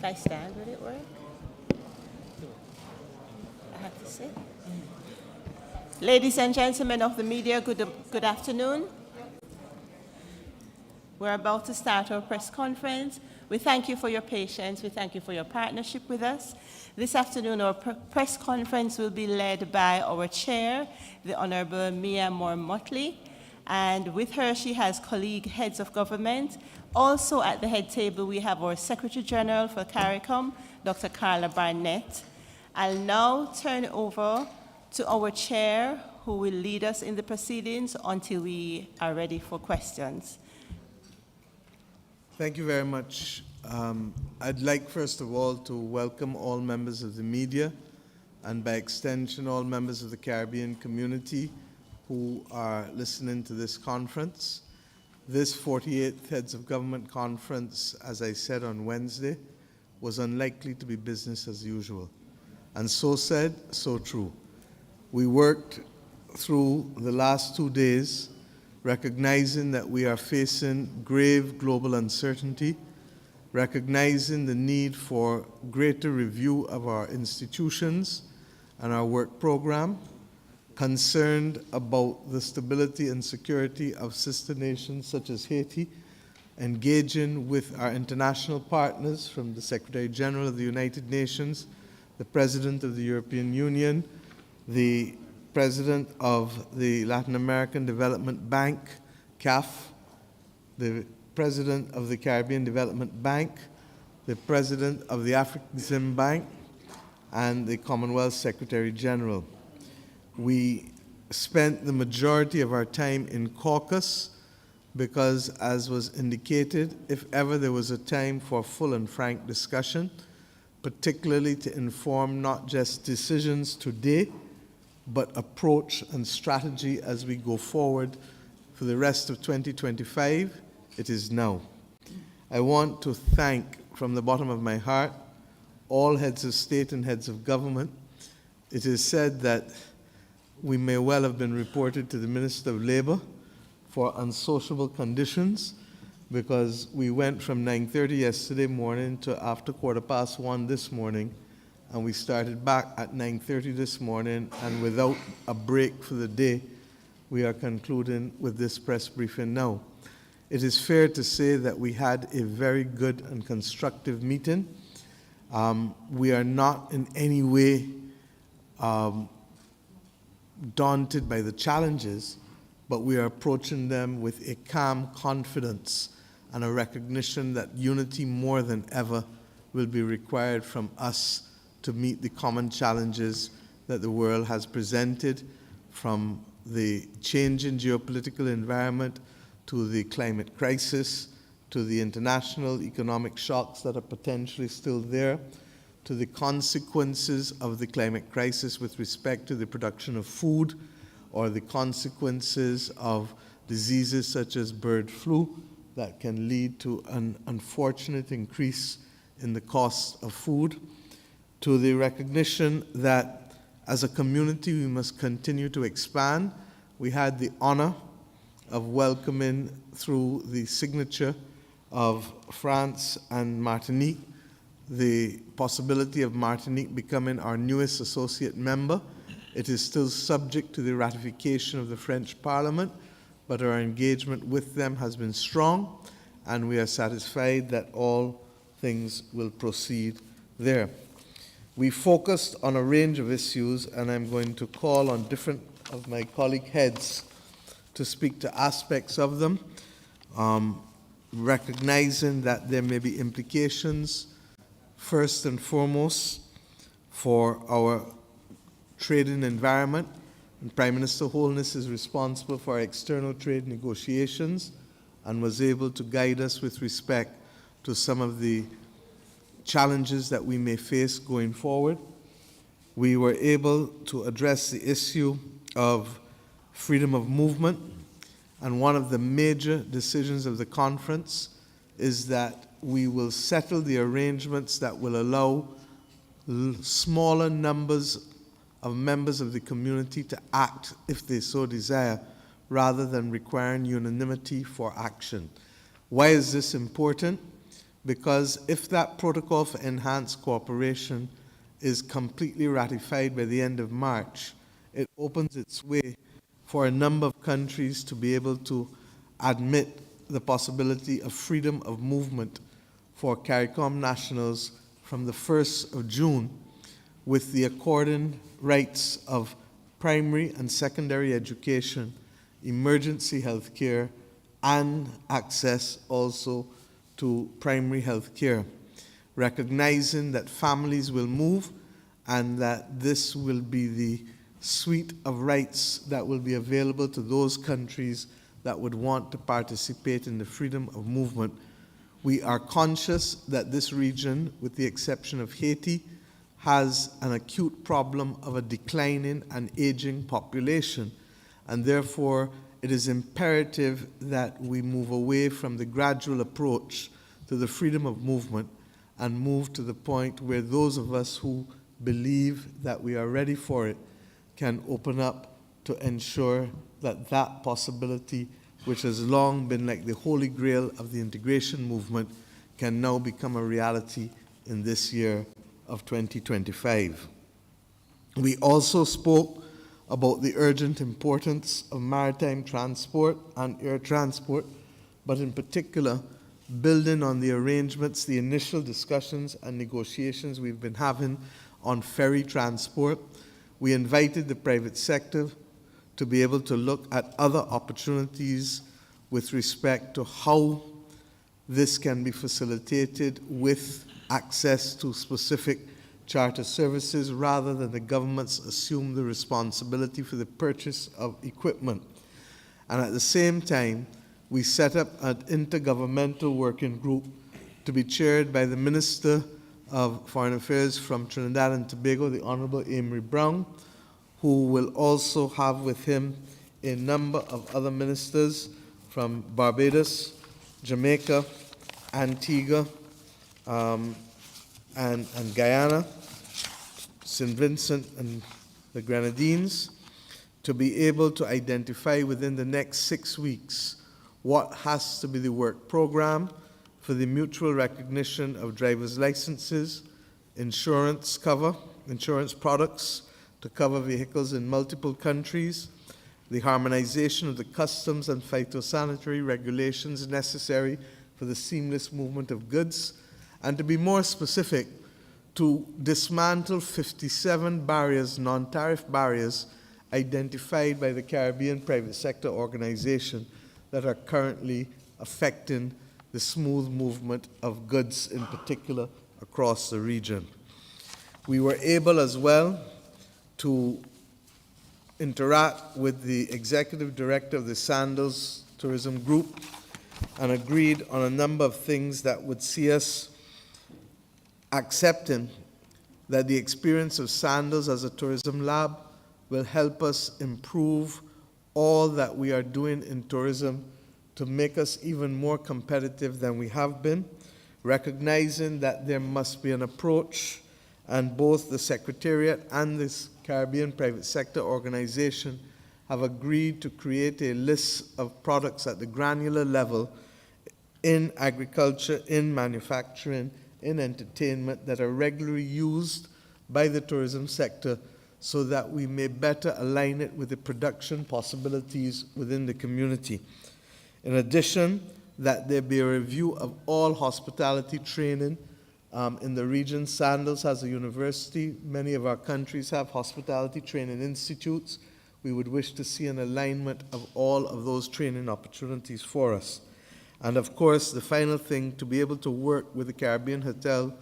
Should I stand? Will it work? I have to sit. Ladies and gentlemen of the media, good afternoon. We're about to start our press conference. We thank you for your patience. We thank you for your partnership with us. This afternoon, our press conference will be led by our chair, the Honorable Mia Moore-Motley. And with her, she has colleague heads of government. Also at the head table, we have our Secretary General for CARICOM, Dr. Carla Barnett. I'll now turn over to our chair, who will lead us in the proceedings until we are ready for questions. Thank you very much. I'd like, first of all, to welcome all members of the media and, by extension, all members of the Caribbean community who are listening to this conference. This 48th Heads of Government Conference, as I said on Wednesday, was unlikely to be business as usual. And so said, so true. We worked through the last 2 days recognizing that we are facing grave global uncertainty, recognizing the need for greater review of our institutions and our work program, concerned about the stability and security of sister nations such as Haiti, engaging with our international partners from the Secretary General of the United Nations, the President of the European Union, the President of the Latin American Development Bank, CAF, the President of the Caribbean Development Bank, the President of the African Bank, and the Commonwealth Secretary General. We spent the majority of our time in caucus because, as was indicated, if ever there was a time for full and frank discussion, particularly to inform not just decisions today, but approach and strategy as we go forward for the rest of 2025, it is now. I want to thank from the bottom of my heart all heads of state and heads of government. It is said that we may well have been reported to the Minister of Labor for unsociable conditions, because we went from 9:30 yesterday morning to after 1:15 this morning, and we started back at 9:30 this morning, and without a break for the day, we are concluding with this press briefing now. It is fair to say that we had a very good and constructive meeting. We are not in any way daunted by the challenges, but we are approaching them with a calm confidence and a recognition that unity more than ever will be required from us to meet the common challenges that the world has presented, from the changing geopolitical environment to the climate crisis, to the international economic shocks that are potentially still there, to the consequences of the climate crisis with respect to the production of food, or the consequences of diseases such as bird flu that can lead to an unfortunate increase in the cost of food, to the recognition that as a community we must continue to expand. We had the honor of welcoming, through the signature of France and Martinique, the possibility of Martinique becoming our newest associate member. It is still subject to the ratification of the French Parliament, but our engagement with them has been strong, and we are satisfied that all things will proceed there. We focused on a range of issues, and I'm going to call on different of my colleague heads to speak to aspects of them, recognizing that there may be implications, first and foremost, for our trading environment. And Prime Minister Holness is responsible for our external trade negotiations and was able to guide us with respect to some of the challenges that we may face going forward. We were able to address the issue of freedom of movement, and one of the major decisions of the conference is that we will settle the arrangements that will allow smaller numbers of members of the community to act if they so desire, rather than requiring unanimity for action. Why is this important? because if that protocol for enhanced cooperation is completely ratified by the end of March, it opens its way for a number of countries to be able to admit the possibility of freedom of movement for CARICOM nationals from the 1st of June, with the according rights of primary and secondary education, emergency health care, and access also to primary health care, recognizing that families will move and that this will be the suite of rights that will be available to those countries that would want to participate in the freedom of movement. We are conscious that this region, with the exception of Haiti, has an acute problem of a declining and aging population, and therefore it is imperative that we move away from the gradual approach to the freedom of movement and move to the point where those of us who believe that we are ready for it can open up to ensure that that possibility, which has long been like the holy grail of the integration movement, can now become a reality in this year of 2025. We also spoke about the urgent importance of maritime transport and air transport, but in particular, building on the arrangements, the initial discussions and negotiations we've been having on ferry transport. We invited the private sector to be able to look at other opportunities with respect to how this can be facilitated with access to specific charter services rather than the governments assume the responsibility for the purchase of equipment. And at the same time, we set up an intergovernmental working group to be chaired by the Minister of Foreign Affairs from Trinidad and Tobago, the Honorable Amory Brown, who will also have with him a number of other ministers from Barbados, Jamaica, Antigua, and Guyana, St. Vincent and the Grenadines, to be able to identify within the next 6 weeks what has to be the work program for the mutual recognition of driver's licenses, insurance cover, insurance products to cover vehicles in multiple countries, the harmonization of the customs and phytosanitary regulations necessary for the seamless movement of goods, and to be more specific, to dismantle 57 barriers, non-tariff barriers, identified by the Caribbean Private Sector Organization that are currently affecting the smooth movement of goods in particular across the region. We were able as well to interact with the executive director of the Sandals Tourism Group and agreed on a number of things that would see us accepting that the experience of Sandals as a tourism lab will help us improve all that we are doing in tourism to make us even more competitive than we have been, recognizing that there must be an approach, and both the Secretariat and this Caribbean Private Sector Organization have agreed to create a list of products at the granular level in agriculture, in manufacturing, in entertainment that are regularly used by the tourism sector so that we may better align it with the production possibilities within the community. In addition, that there be a review of all hospitality training in the region. Sandals has a university. Many of our countries have hospitality training institutes. We would wish to see an alignment of all of those training opportunities for us. And of course, the final thing, to be able to work with the Caribbean Hotel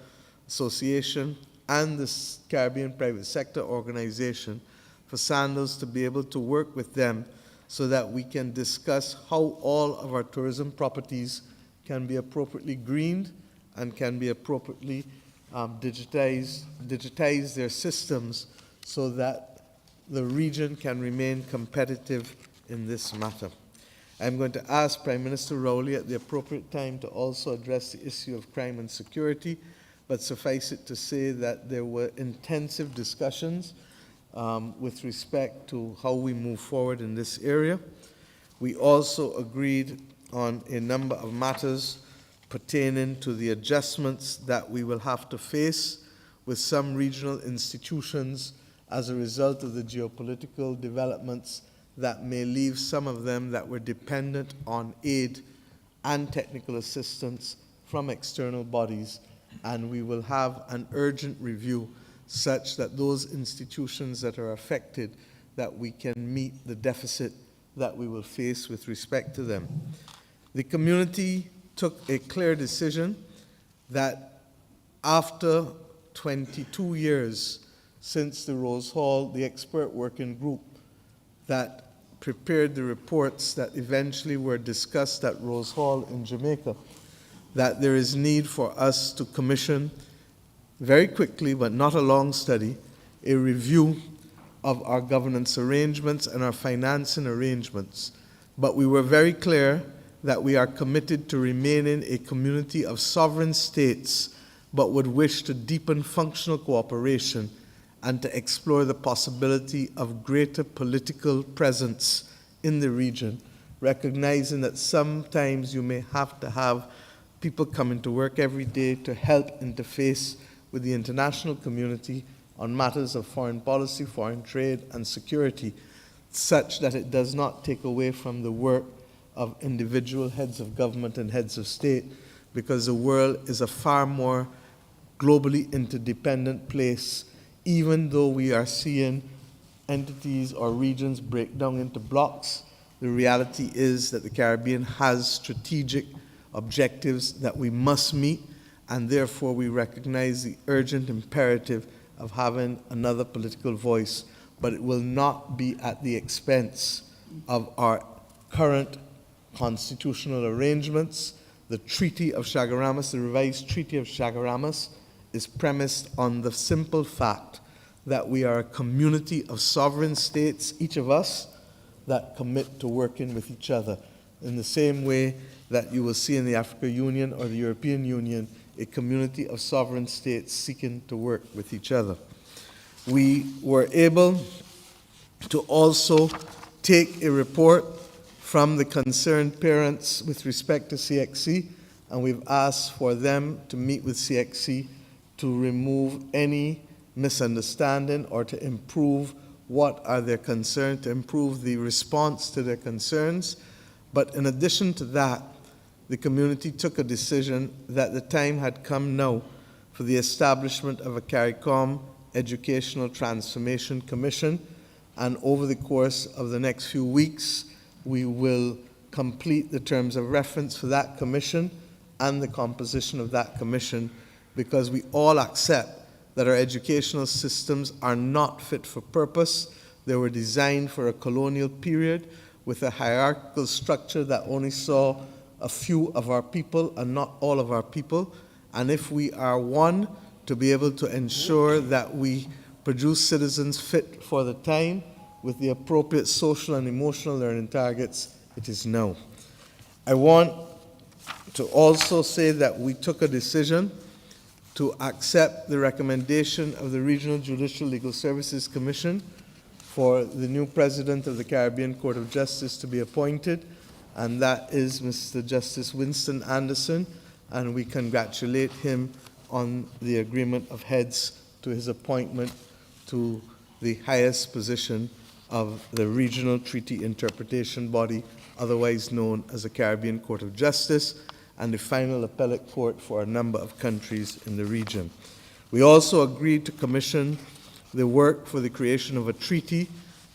Association and the Caribbean Private Sector Organization for Sandals to be able to work with them so that we can discuss how all of our tourism properties can be appropriately greened and can be appropriately digitize their systems so that the region can remain competitive in this matter. I'm going to ask Prime Minister Rowley at the appropriate time to also address the issue of crime and security, but suffice it to say that there were intensive discussions with respect to how we move forward in this area. We also agreed on a number of matters pertaining to the adjustments that we will have to face with some regional institutions as a result of the geopolitical developments that may leave some of them that were dependent on aid and technical assistance from external bodies. And we will have an urgent review such that those institutions that are affected, that we can meet the deficit that we will face with respect to them. The community took a clear decision that after 22 years since the Rose Hall, the expert working group that prepared the reports that eventually were discussed at Rose Hall in Jamaica, that there is need for us to commission very quickly, but not a long study, a review of our governance arrangements and our financing arrangements. But we were very clear that we are committed to remaining a community of sovereign states, but would wish to deepen functional cooperation and to explore the possibility of greater political presence in the region, recognizing that sometimes you may have to have people coming to work every day to help interface with the international community on matters of foreign policy, foreign trade, and security, such that it does not take away from the work of individual heads of government and heads of state, because the world is a far more globally interdependent place, even though we are seeing entities or regions break down into blocks. The reality is that the Caribbean has strategic objectives that we must meet, and therefore we recognize the urgent imperative of having another political voice, but it will not be at the expense of our current constitutional arrangements. The Treaty of Chaguaramas, the revised Treaty of Chaguaramas, is premised on the simple fact that we are a community of sovereign states, each of us, that commit to working with each other. In the same way that you will see in the African Union or the European Union, a community of sovereign states seeking to work with each other. We were able to also take a report from the concerned parents with respect to CXC, and we've asked for them to meet with CXC to remove any misunderstanding or to improve what are their concerns, to improve the response to their concerns. But in addition to that, the community took a decision that the time had come now for the establishment of a CARICOM Educational Transformation Commission, and over the course of the next few weeks, we will complete the terms of reference for that commission and the composition of that commission, because we all accept that our educational systems are not fit for purpose. They were designed for a colonial period with a hierarchical structure that only saw a few of our people and not all of our people. And if we are one, to be able to ensure that we produce citizens fit for the time with the appropriate social and emotional learning targets, it is now. I want to also say that we took a decision to accept the recommendation of the Regional Judicial Legal Services Commission for the new president of the Caribbean Court of Justice to be appointed, and that is Mr. Justice Winston Anderson, and we congratulate him on the agreement of heads to his appointment to the highest position of the Regional Treaty Interpretation Body, otherwise known as the Caribbean Court of Justice, and the final appellate court for a number of countries in the region. We also agreed to commission the work for the creation of a treaty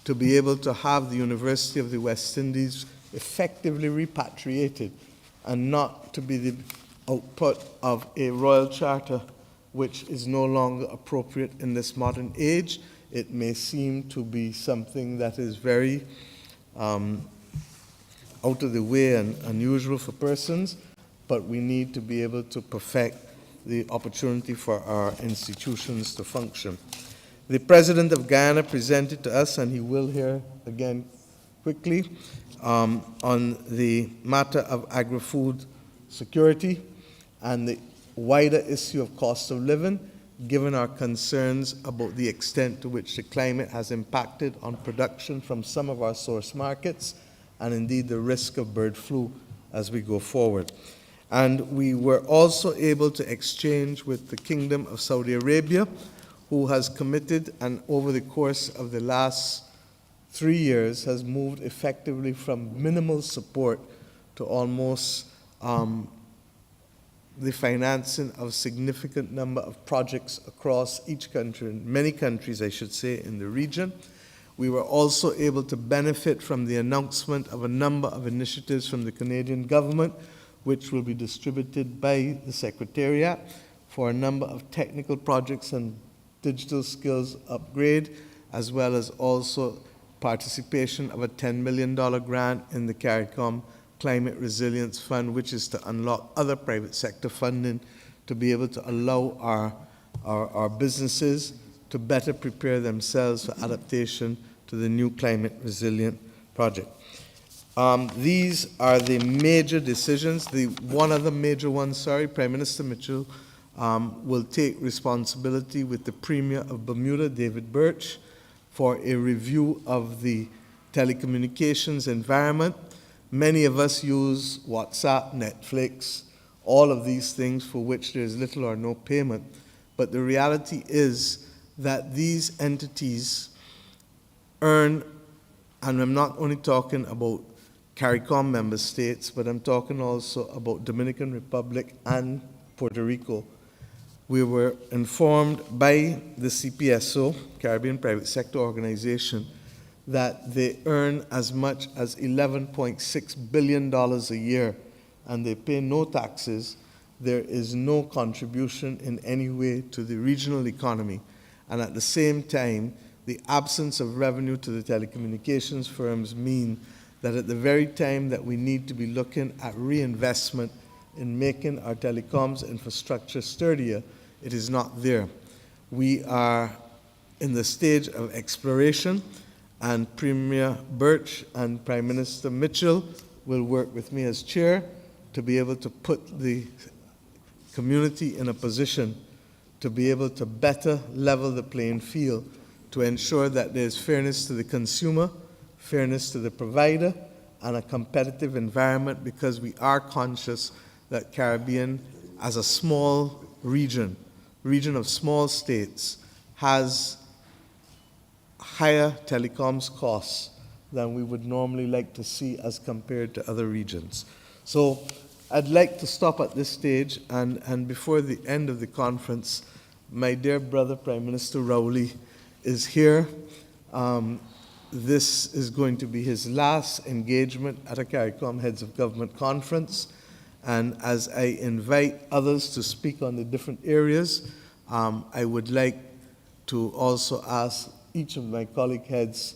to be able to have the University of the West Indies effectively repatriated and not to be the output of a royal charter which is no longer appropriate in this modern age. It may seem to be something that is very out of the way and unusual for persons, but we need to be able to perfect the opportunity for our institutions to function. The President of Guyana presented to us, and he will hear again quickly, on the matter of agri-food security and the wider issue of cost of living, given our concerns about the extent to which the climate has impacted on production from some of our source markets, and indeed the risk of bird flu as we go forward. And we were also able to exchange with the Kingdom of Saudi Arabia, who has committed and over the course of the last 3 years has moved effectively from minimal support to almost the financing of a significant number of projects across each country, many countries, I should say, in the region. We were also able to benefit from the announcement of a number of initiatives from the Canadian government, which will be distributed by the Secretariat for a number of technical projects and digital skills upgrade, as well as also participation of a $10 million grant in the CARICOM Climate Resilience Fund, which is to unlock other private sector funding to be able to allow our businesses to better prepare themselves for adaptation to the new climate resilient project. These are the major decisions. One of the major ones, Prime Minister Mitchell will take responsibility with the Premier of Bermuda, David Birch, for a review of the telecommunications environment. Many of us use WhatsApp, Netflix, all of these things for which there is little or no payment. But the reality is that these entities earn, and I'm not only talking about CARICOM member states, but I'm talking also about Dominican Republic and Puerto Rico. We were informed by the CPSO, Caribbean Private Sector Organization, that they earn as much as $11.6 billion a year, and they pay no taxes. There is no contribution in any way to the regional economy. And at the same time, the absence of revenue to the telecommunications firms mean that at the very time that we need to be looking at reinvestment in making our telecoms infrastructure sturdier, it is not there. We are in the stage of exploration, and Premier Birch and Prime Minister Mitchell will work with me as chair to be able to put the community in a position to be able to better level the playing field, to ensure that there's fairness to the consumer, fairness to the provider, and a competitive environment, because we are conscious that Caribbean, as a small region of small states, has higher telecoms costs than we would normally like to see as compared to other regions. So I'd like to stop at this stage, and before the end of the conference, my dear brother, Prime Minister Rowley, is here. This is going to be his last engagement at a CARICOM Heads of Government Conference, and as I invite others to speak on the different areas, I would like to also ask each of my colleague heads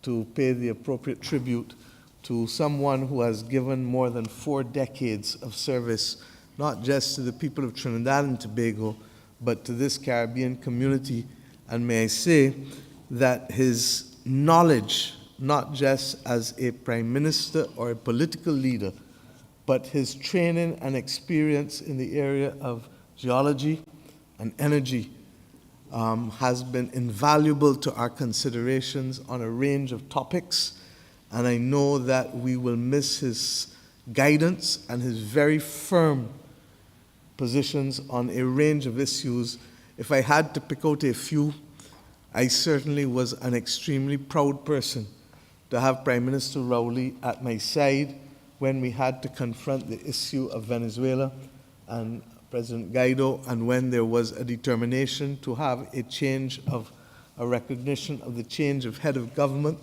to pay the appropriate tribute to someone who has given more than 4 decades of service, not just to the people of Trinidad and Tobago, but to this Caribbean community. And may I say that his knowledge, not just as a prime minister or a political leader, but his training and experience in the area of geology and energy has been invaluable to our considerations on a range of topics. And I know that we will miss his guidance and his very firm positions on a range of issues. If I had to pick out a few, I certainly was an extremely proud person to have Prime Minister Rowley at my side when we had to confront the issue of Venezuela and President Guaido, and when there was a determination to have a change of a recognition of the change of head of government.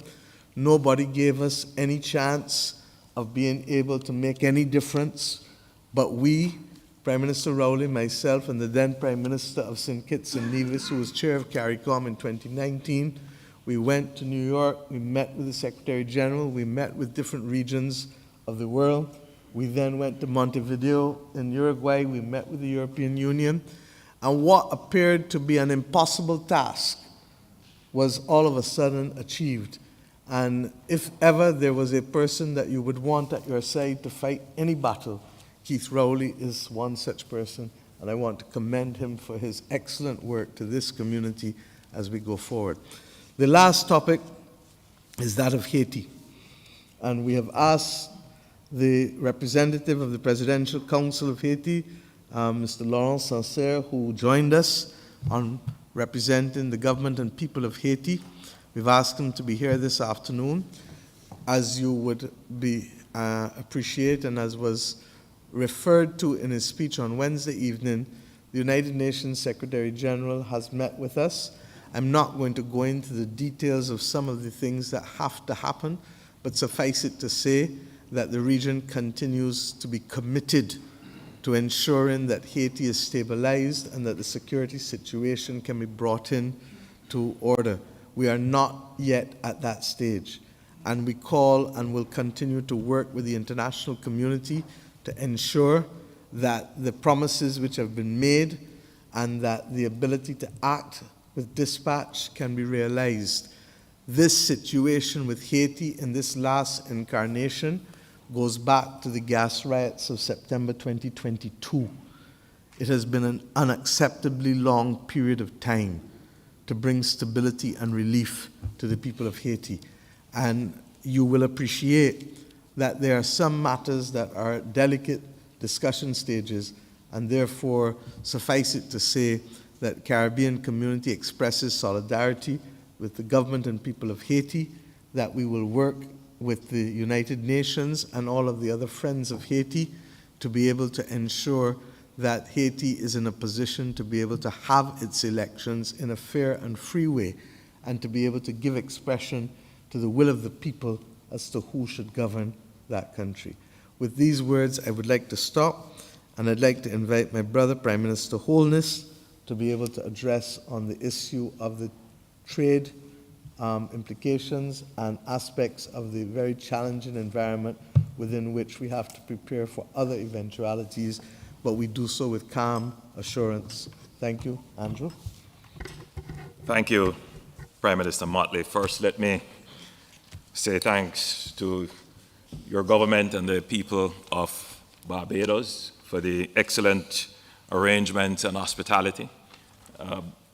Nobody gave us any chance of being able to make any difference, but we, Prime Minister Rowley, myself, and the then Prime Minister of St. Kitts and Nevis, who was chair of CARICOM in 2019, we went to New York, we met with the Secretary General, we met with different regions of the world. We then went to Montevideo in Uruguay, we met with the European Union, and what appeared to be an impossible task was all of a sudden achieved. And if ever there was a person that you would want at your side to fight any battle, Keith Rowley is one such person, and I want to commend him for his excellent work to this community as we go forward. The last topic is that of Haiti, and we have asked the representative of the Presidential Council of Haiti, Mr. Laurent Sancerre, who joined us on representing the government and people of Haiti. We've asked him to be here this afternoon. As you would appreciate, and as was referred to in his speech on Wednesday evening, the United Nations Secretary General has met with us. I'm not going to go into the details of some of the things that have to happen, but suffice it to say that the region continues to be committed to ensuring that Haiti is stabilized and that the security situation can be brought in to order. We are not yet at that stage, and we call and will continue to work with the international community to ensure that the promises which have been made and that the ability to act with dispatch can be realized. This situation with Haiti in this last incarnation goes back to the gas riots of September 2022. It has been an unacceptably long period of time to bring stability and relief to the people of Haiti. And you will appreciate that there are some matters that are delicate discussion stages, and therefore suffice it to say that the Caribbean community expresses solidarity with the government and people of Haiti, that we will work with the United Nations and all of the other friends of Haiti to be able to ensure that Haiti is in a position to be able to have its elections in a fair and free way, and to be able to give expression to the will of the people as to who should govern that country. With these words, I would like to stop, and I'd like to invite my brother, Prime Minister Holness, to be able to address on the issue of the trade implications and aspects of the very challenging environment within which we have to prepare for other eventualities, but we do so with calm assurance. Thank you. Andrew? Thank you, Prime Minister Motley. First, let me say thanks to your government and the people of Barbados for the excellent arrangements and hospitality.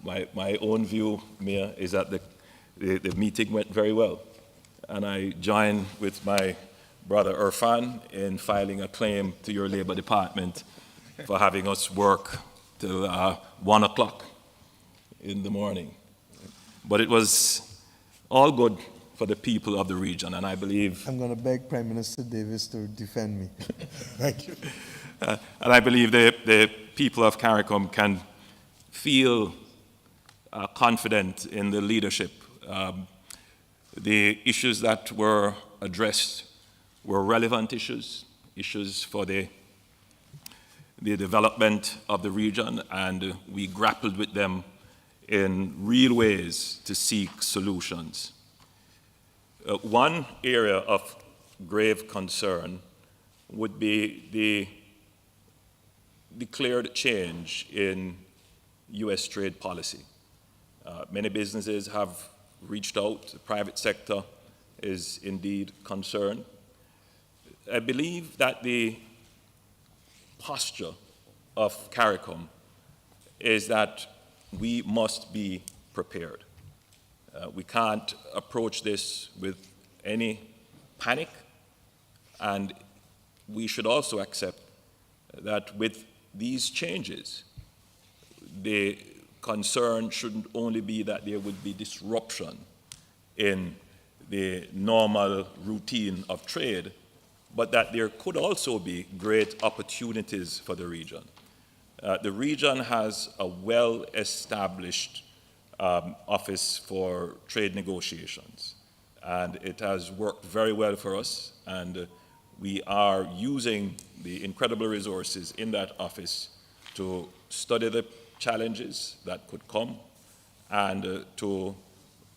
My own view, Mayor, is that the meeting went very well. And I join with my brother Irfan in filing a claim to your Labor Department for having us work till 1 o'clock in the morning. But it was all good for the people of the region, and I believe... I'm going to beg Prime Minister Davis to defend me. Thank you. And I believe the people of CARICOM can feel confident in the leadership. The issues that were addressed were relevant issues for the development of the region, and we grappled with them in real ways to seek solutions. One area of grave concern would be the declared change in U.S. trade policy. Many businesses have reached out. The private sector is indeed concerned. I believe that the posture of CARICOM is that we must be prepared. We can't approach this with any panic, and we should also accept that with these changes, the concern shouldn't only be that there would be disruption in the normal routine of trade, but that there could also be great opportunities for the region. The region has a well-established office for trade negotiations, and it has worked very well for us, and we are using the incredible resources in that office to study the challenges that could come and to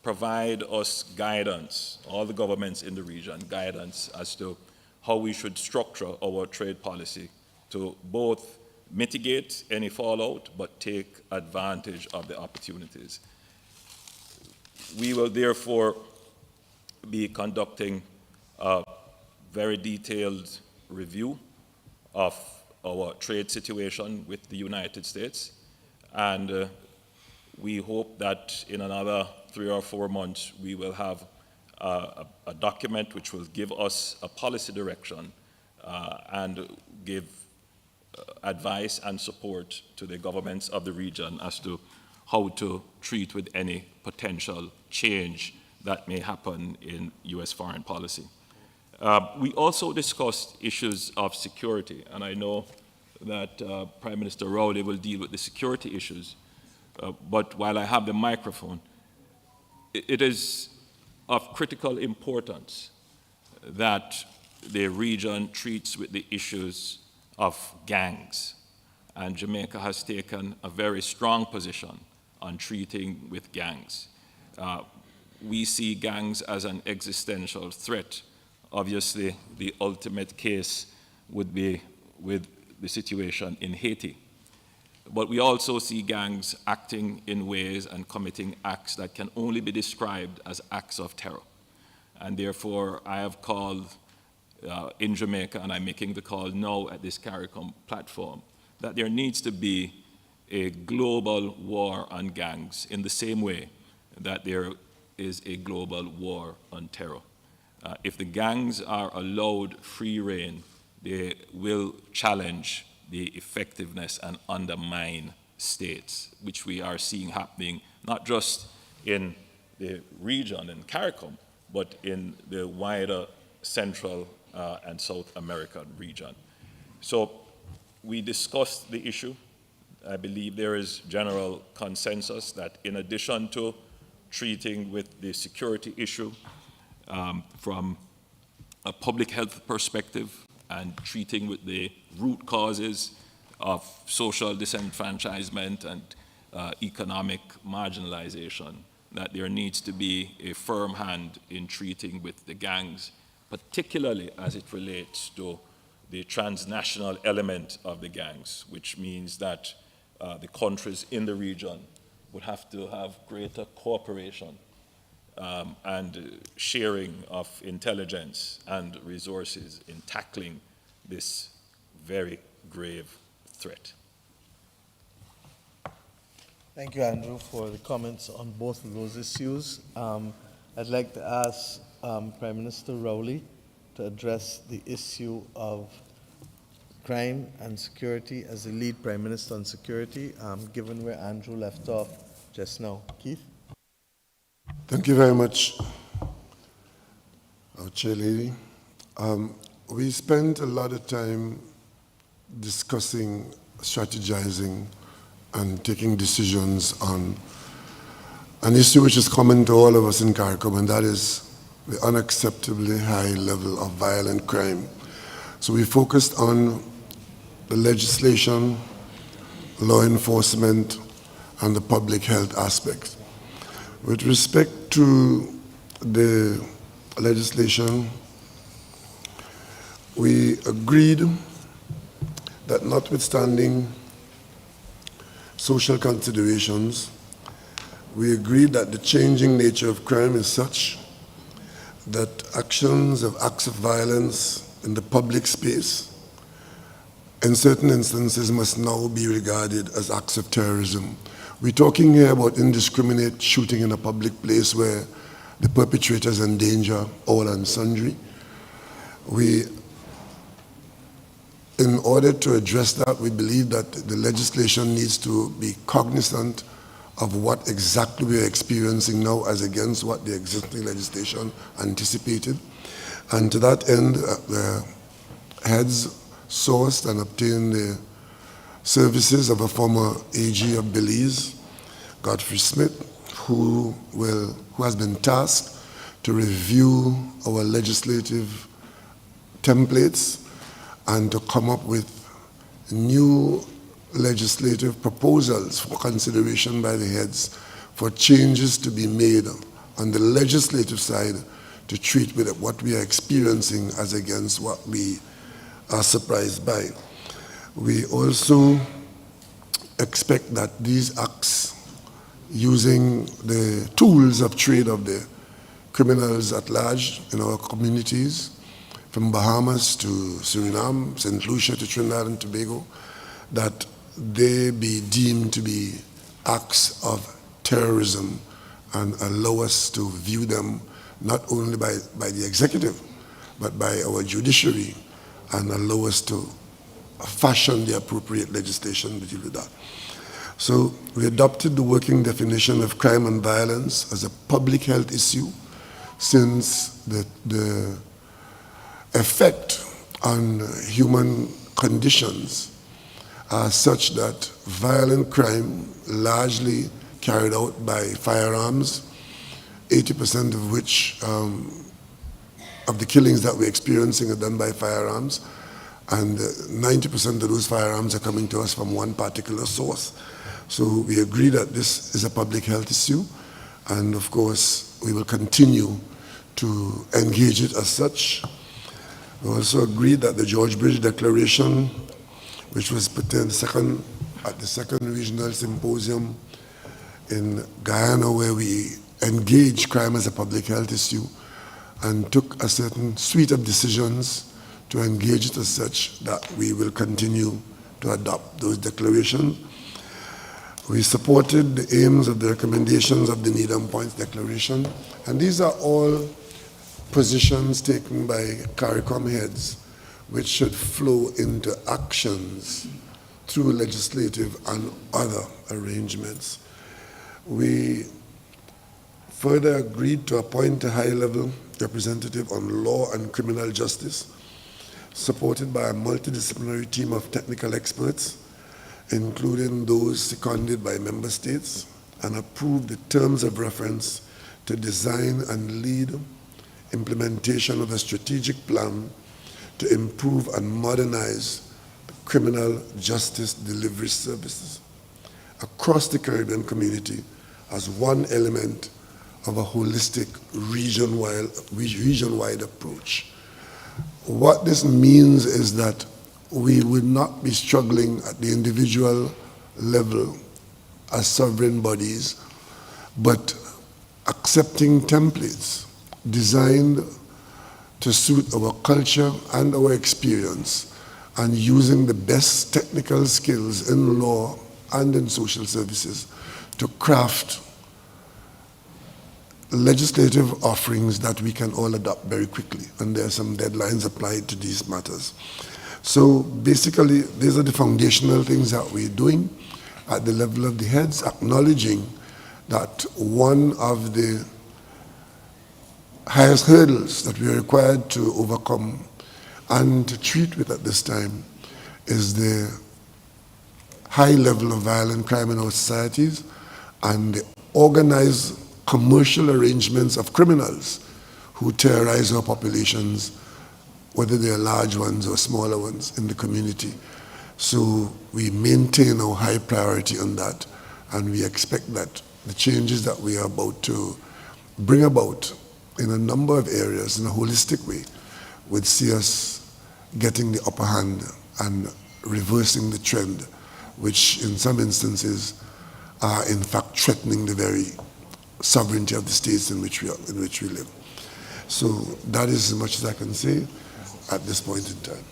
provide us guidance, all the governments in the region, guidance as to how we should structure our trade policy to both mitigate any fallout but take advantage of the opportunities. We will therefore be conducting a very detailed review of our trade situation with the United States, and we hope that in another 3 or 4 months we will have a document which will give us a policy direction and give advice and support to the governments of the region as to how to treat with any potential change that may happen in U.S. foreign policy. We also discussed issues of security, and I know that Prime Minister Rowley will deal with the security issues, but while I have the microphone, it is of critical importance that the region treats with the issues of gangs, and Jamaica has taken a very strong position on treating with gangs. We see gangs as an existential threat. Obviously, the ultimate case would be with the situation in Haiti. But we also see gangs acting in ways and committing acts that can only be described as acts of terror. And therefore, I have called in Jamaica, and I'm making the call now at this CARICOM platform, that there needs to be a global war on gangs in the same way that there is a global war on terror. If the gangs are allowed free rein, they will challenge the effectiveness and undermine states, which we are seeing happening not just in the region in CARICOM, but in the wider Central and South American region. So we discussed the issue. I believe there is general consensus that in addition to treating with the security issue from a public health perspective and treating with the root causes of social disenfranchisement and economic marginalization, that there needs to be a firm hand in treating with the gangs, particularly as it relates to the transnational element of the gangs, which means that the countries in the region would have to have greater cooperation and sharing of intelligence and resources in tackling this very grave threat. Thank you, Andrew, for the comments on both of those issues. I'd like to ask Prime Minister Rowley to address the issue of crime and security as the lead Prime Minister on security, given where Andrew left off just now. Keith? Thank you very much, our Chair Lady. We spent a lot of time discussing, strategizing, and taking decisions on an issue which is common to all of us in CARICOM, and that is the unacceptably high level of violent crime. So we focused on the legislation, law enforcement, and the public health aspects. With respect to the legislation, we agreed that notwithstanding social considerations, we agreed that the changing nature of crime is such that acts of violence in the public space in certain instances must now be regarded as acts of terrorism. We're talking here about indiscriminate shooting in a public place where the perpetrators endanger all and sundry. In order to address that, we believe that the legislation needs to be cognizant of what exactly we are experiencing now as against what the existing legislation anticipated. And to that end, the heads sourced and obtained the services of a former AG of Belize, Godfrey Smith, who has been tasked to review our legislative templates and to come up with new legislative proposals for consideration by the heads for changes to be made on the legislative side to treat with what we are experiencing as against what we are surprised by. We also expect that these acts, using the tools of trade of the criminals at large in our communities, from Bahamas to Suriname, St. Lucia to Trinidad and Tobago, that they be deemed to be acts of terrorism and allow us to view them not only by the executive, but by our judiciary and allow us to fashion the appropriate legislation to deal with that. So we adopted the working definition of crime and violence as a public health issue, since the effect on human conditions are such that violent crime, largely carried out by firearms, 80% of which of the killings that we're experiencing are done by firearms, and 90% of those firearms are coming to us from one particular source. So we agree that this is a public health issue, and of course we will continue to engage it as such. We also agreed that the George Bridge Declaration, which was put in at the second regional symposium in Guyana, where we engaged crime as a public health issue and took a certain suite of decisions to engage it as such, that we will continue to adopt those declarations. We supported the aims of the recommendations of the Needham Points Declaration, and these are all positions taken by CARICOM heads which should flow into actions through legislative and other arrangements. We further agreed to appoint a high-level representative on law and criminal justice, supported by a multidisciplinary team of technical experts, including those seconded by member states, and approved the terms of reference to design and lead implementation of a strategic plan to improve and modernize criminal justice delivery services across the Caribbean community as one element of a holistic region-wide approach. What this means is that we would not be struggling at the individual level as sovereign bodies, but accepting templates designed to suit our culture and our experience, and using the best technical skills in law and in social services to craft legislative offerings that we can all adopt very quickly. And there are some deadlines applied to these matters. So basically, these are the foundational things that we're doing at the level of the heads, acknowledging that one of the highest hurdles that we are required to overcome and to treat with at this time is the high level of violent crime in our societies and the organized commercial arrangements of criminals who terrorize our populations, whether they are large ones or smaller ones in the community. So we maintain our high priority on that, and we expect that the changes that we are about to bring about in a number of areas in a holistic way would see us getting the upper hand and reversing the trend, which in some instances are in fact threatening the very sovereignty of the states in which we live. So that is as much as I can say at this point in time.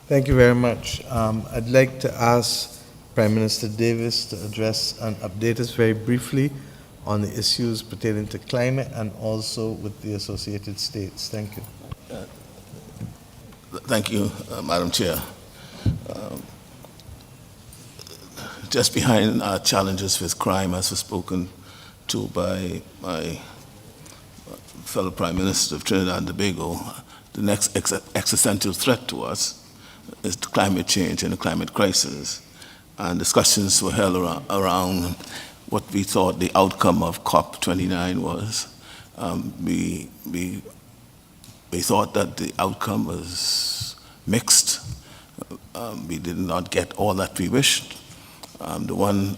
Thank you very much. I'd like to ask Prime Minister Davis to address and update us very briefly on the issues pertaining to climate and also with the associated states. Thank you. Thank you, Madam Chair. Just behind our challenges with crime, as was spoken to by my fellow Prime Minister of Trinidad and Tobago, the next existential threat to us is climate change and the climate crisis. And discussions were held around what we thought the outcome of COP29 was. We thought that the outcome was mixed. We did not get all that we wished. The one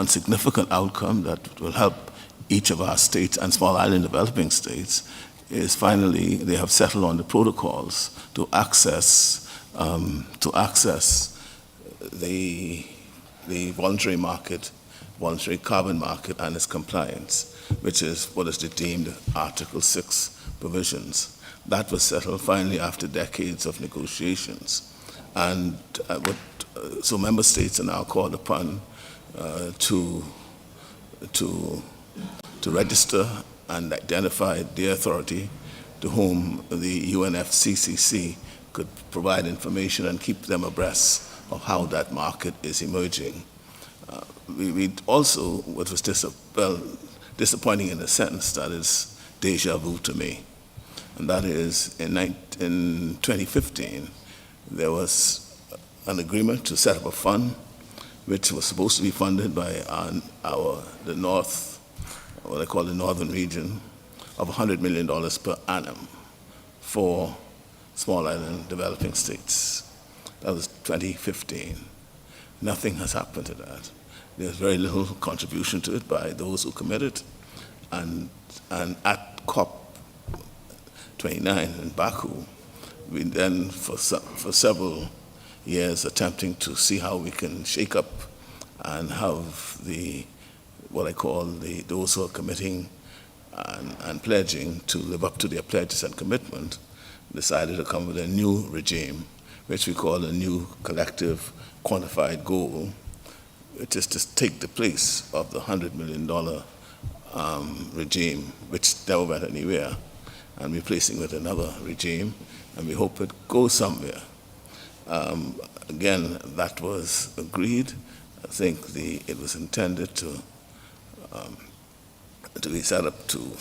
significant outcome that will help each of our states and small island developing states is finally they have settled on the protocols to access the voluntary market, voluntary carbon market and its compliance, which is what is deemed Article 6 provisions. That was settled finally after decades of negotiations. And so member states are now called upon to register and identify the authority to whom the UNFCCC could provide information and keep them abreast of how that market is emerging. We also, what was disappointing in a sense, that is deja vu to me, and that is in 2015, there was an agreement to set up a fund which was supposed to be funded by the North, what I call the Northern region, of $100 million per annum for small island developing states. That was 2015. Nothing has happened to that. There's very little contribution to it by those who committed. And at COP 29 in Baku, we then, for several years, attempting to see how we can shake up and have what I call those who are committing and pledging to live up to their pledges and commitment, decided to come with a new regime, which we call a new collective quantified goal, which is to take the place of the $100 million regime, which never went anywhere, and replacing with another regime, and we hope it goes somewhere. Again, that was agreed. I think it was intended to be set up to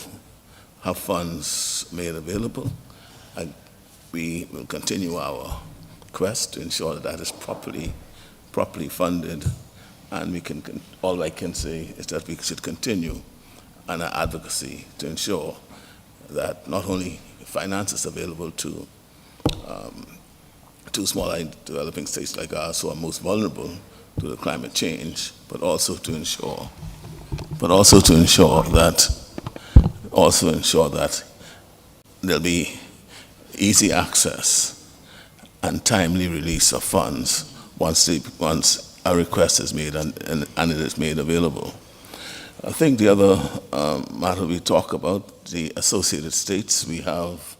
have funds made available. And we will continue our quest to ensure that is properly funded, and all I can say is that we should continue on our advocacy to ensure that not only finance is available to small island developing states like ours who are most vulnerable to the climate change, but also to ensure that there'll be easy access and timely release of funds once a request is made and it is made available. I think the other matter we talk about, the associated states, we have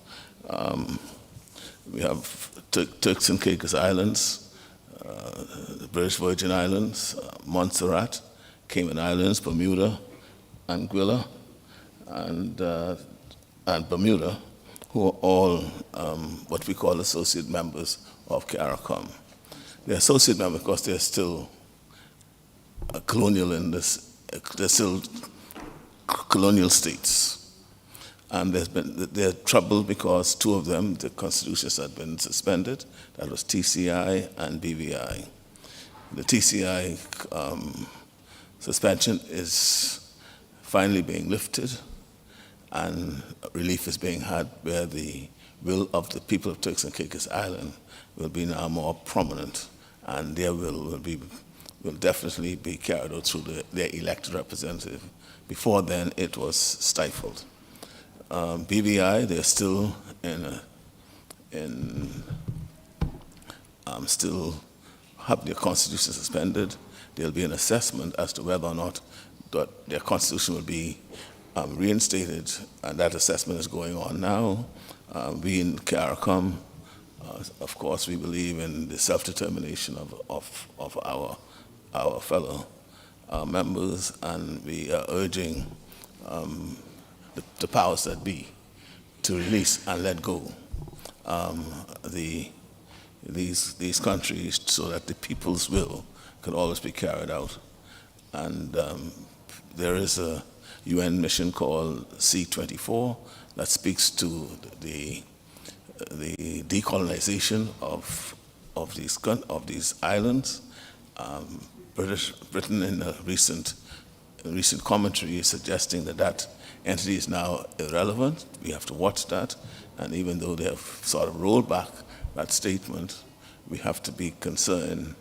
Turks and Caicos Islands, the British Virgin Islands, Montserrat, Cayman Islands, Bermuda, Anguilla, and Bermuda, who are all what we call associate members of CARICOM. They're associate members because they're still colonial they're still colonial states. And they're troubled because two of them, the constitutions had been suspended. That was TCI and BVI. The TCI suspension is finally being lifted, and relief is being had where the will of the people of Turks and Caicos Island will be now more prominent, and their will definitely be carried out through their elected representative. Before then, it was stifled. BVI, they're still still have their constitution suspended. There'll be an assessment as to whether or not their constitution will be reinstated, and that assessment is going on now. We in CARICOM, of course, we believe in the self-determination of our fellow members, and we are urging the powers that be to release and let go these countries so that the people's will can always be carried out. And there is a UN mission called C-24 that speaks to the decolonization of these islands. Britain in a recent commentary is suggesting that entity is now irrelevant. We have to watch that, and even though they have sort of rolled back that statement, we have to be concerned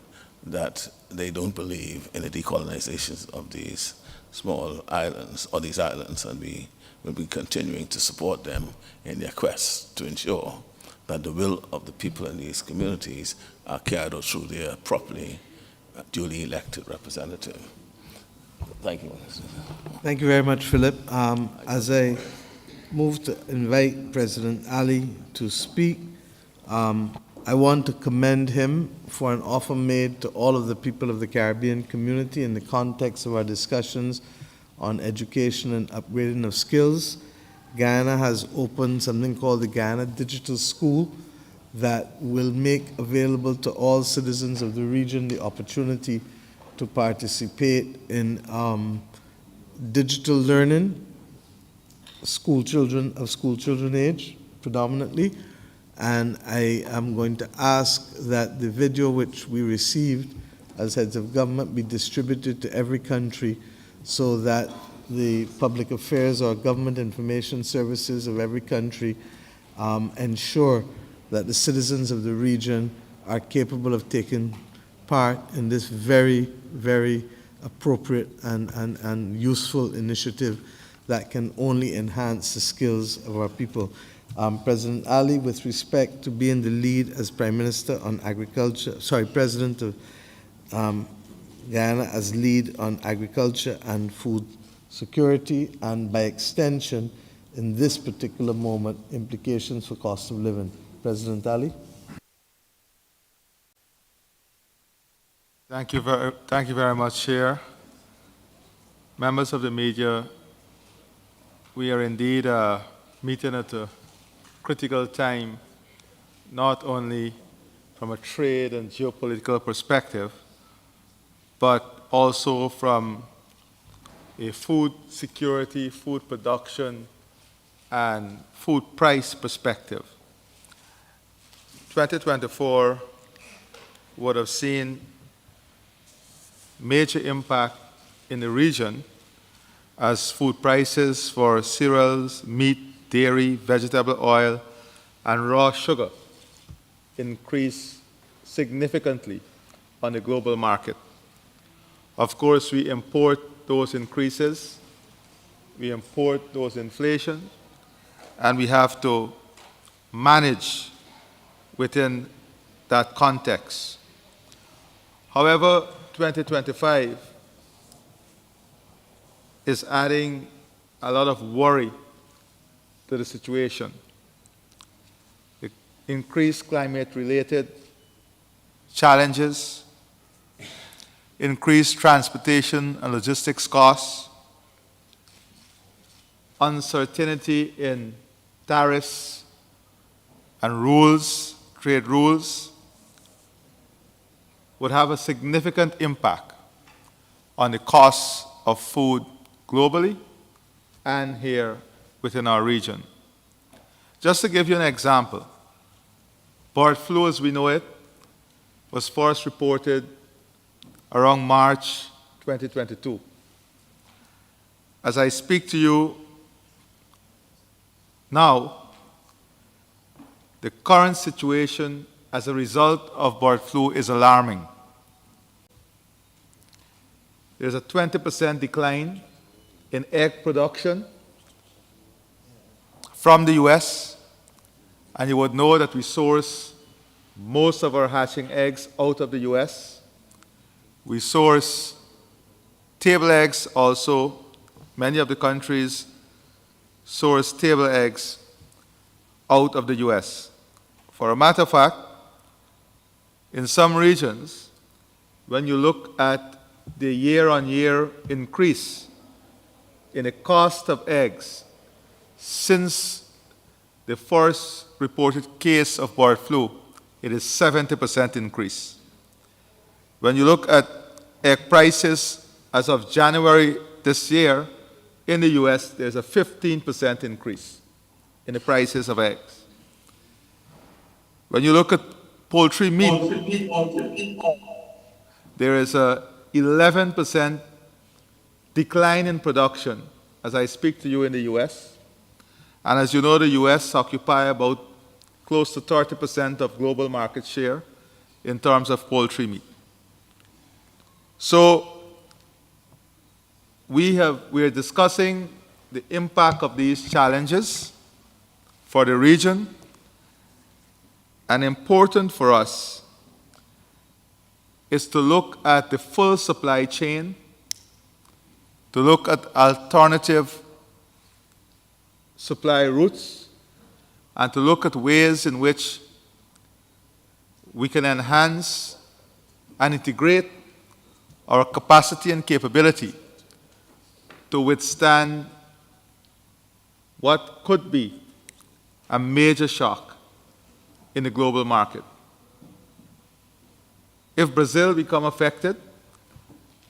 that they don't believe in the decolonization of these small islands, or these islands, and we will be continuing to support them in their quest to ensure that the will of the people in these communities are carried out through their properly duly elected representative. Thank you. Thank you very much, Philip. As I move to invite President Ali to speak, I want to commend him for an offer made to all of the people of the Caribbean community in the context of our discussions on education and upgrading of skills. Guyana has opened something called the Guyana Digital School that will make available to all citizens of the region the opportunity to participate in digital learning, school children age predominantly. And I am going to ask that the video which we received as heads of government be distributed to every country so that the public affairs or government information services of every country ensure that the citizens of the region are capable of taking part in this very, very appropriate and useful initiative that can only enhance the skills of our people. President Ali, with respect to being the lead as Prime Minister on agriculture, President of Guyana as lead on agriculture and food security, and by extension, in this particular moment, implications for cost of living. President Ali. Thank you very much, Chair. Members of the media, we are indeed meeting at a critical time, not only from a trade and geopolitical perspective, but also from a food security, food production, and food price perspective. 2024 would have seen major impact in the region as food prices for cereals, meat, dairy, vegetable oil, and raw sugar increased significantly on the global market. Of course, we import those increases, we import those inflation, and we have to manage within that context. However, 2025 is adding a lot of worry to the situation. The increased climate-related challenges, increased transportation and logistics costs, uncertainty in tariffs and rules, trade rules, would have a significant impact on the costs of food globally and here within our region. Just to give you an example, bird flu as we know it was first reported around March 2022. As I speak to you now, the current situation as a result of bird flu is alarming. There's a 20% decline in egg production from the US, and you would know that we source most of our hatching eggs out of the US. We source table eggs also. Many of the countries source table eggs out of the US. For a matter of fact, in some regions, when you look at the year-on-year increase in the cost of eggs since the first reported case of bird flu, it is 70% increase. When you look at egg prices as of January this year, in the US, there's a 15% increase in the prices of eggs. When you look at poultry meat, there is a 11% decline in production as I speak to you in the US. And as you know, the US occupy about close to 30% of global market share in terms of poultry meat. So we are discussing the impact of these challenges for the region, and important for us is to look at the full supply chain, to look at alternative supply routes, and to look at ways in which we can enhance and integrate our capacity and capability to withstand what could be a major shock in the global market. If Brazil become affected,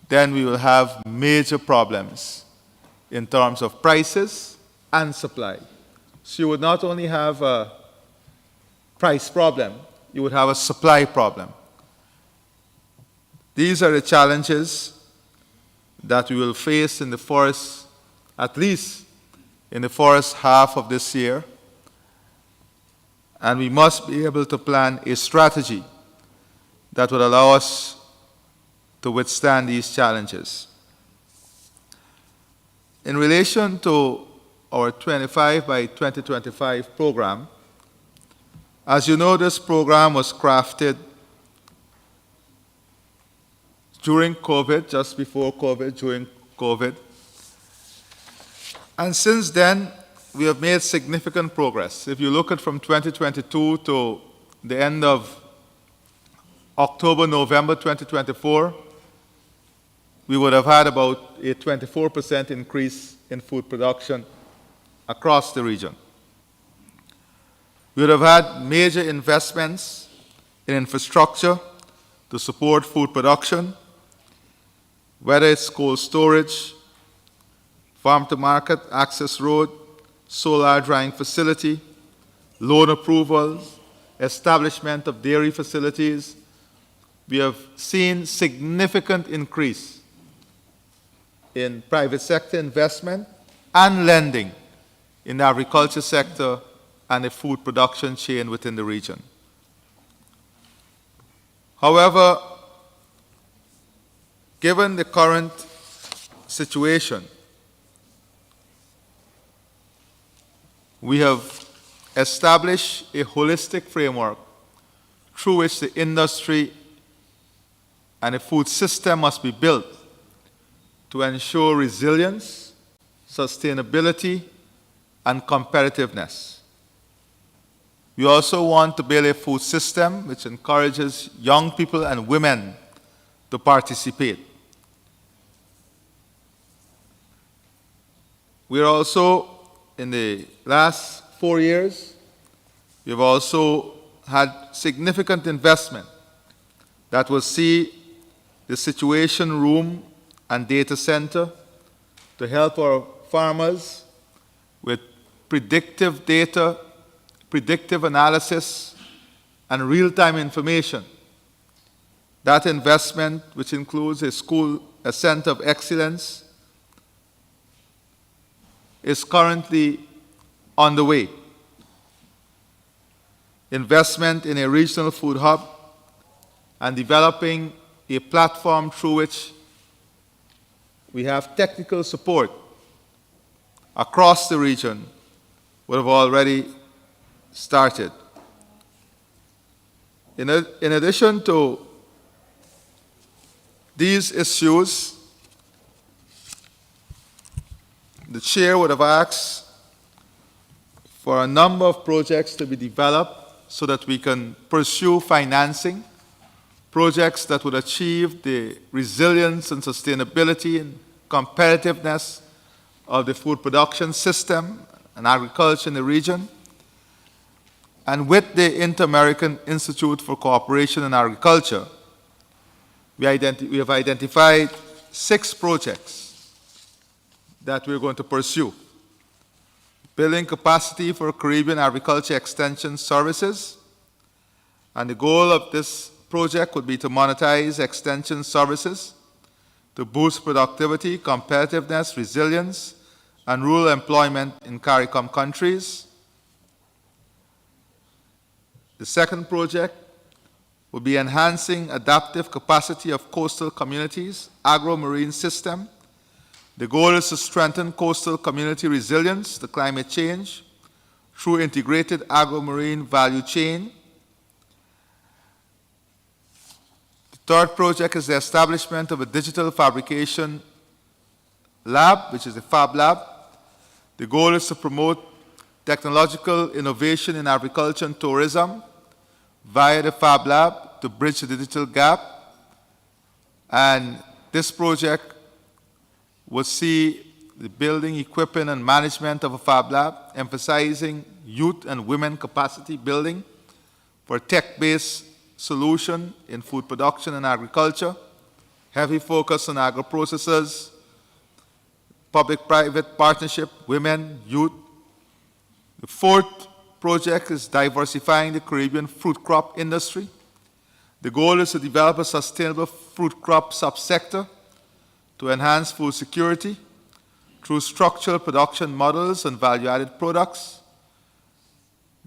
then we will have major problems in terms of prices and supply. So you would not only have a price problem, you would have a supply problem. These are the challenges that we will face in the forest, at least in the first half of this year. And we must be able to plan a strategy that would allow us to withstand these challenges. In relation to our 25 by 2025 program, as you know, this program was crafted during COVID, just before COVID, during COVID. And since then, we have made significant progress. If you look at from 2022 to the end of October, November 2024, we would have had about a 24% increase in food production across the region. We would have had major investments in infrastructure to support food production, whether it's cold storage, farm-to-market access road, solar drying facility, loan approvals, establishment of dairy facilities. We have seen significant increase in private sector investment and lending in the agriculture sector and the food production chain within the region. However, given the current situation, we have established a holistic framework through which the industry and the food system must be built to ensure resilience, sustainability, and competitiveness. We also want to build a food system which encourages young people and women to participate. We are also, in the last 4 years, we have also had significant investment that will see the Situation Room and Data Center to help our farmers with predictive data, predictive analysis, and real-time information. That investment, which includes a center of excellence, is currently on the way. Investment in a regional food hub and developing a platform through which we have technical support across the region would have already started. In addition to these issues, the chair would have asked for a number of projects to be developed so that we can pursue financing, projects that would achieve the resilience and sustainability and competitiveness of the food production system and agriculture in the region. And with the Inter-American Institute for Cooperation in Agriculture, we have identified 6 projects that we're going to pursue. Building capacity for Caribbean agriculture extension services. And the goal of this project would be to monetize extension services to boost productivity, competitiveness, resilience, and rural employment in CARICOM countries. The second project will be enhancing adaptive capacity of coastal communities, agro-marine system. The goal is to strengthen coastal community resilience to climate change through integrated agro-marine value chain. The third project is the establishment of a digital fabrication lab, which is a Fab Lab. The goal is to promote technological innovation in agriculture and tourism via the Fab Lab to bridge the digital gap. And this project will see the building, equipping, and management of a Fab Lab, emphasizing youth and women capacity building for tech-based solution in food production and agriculture, heavy focus on agro-processors, public-private partnership, women, youth. The fourth project is diversifying the Caribbean fruit crop industry. The goal is to develop a sustainable fruit crop subsector to enhance food security through structural production models and value-added products.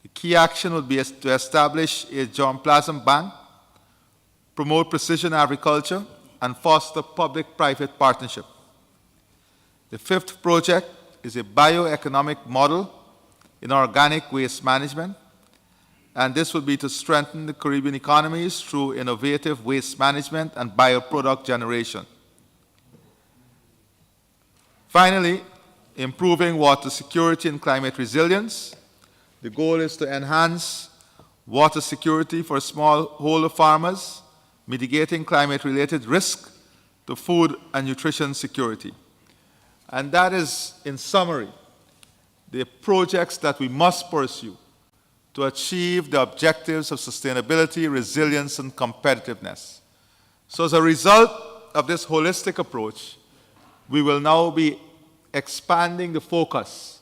The key action would be to establish a germplasm bank, promote precision agriculture, and foster public-private partnership. The fifth project is a bioeconomic model in organic waste management, and this would be to strengthen the Caribbean economies through innovative waste management and bioproduct generation. Finally, improving water security and climate resilience. The goal is to enhance water security for smallholder farmers, mitigating climate-related risk to food and nutrition security. And that is, in summary, the projects that we must pursue to achieve the objectives of sustainability, resilience, and competitiveness. So as a result of this holistic approach, we will now be expanding the focus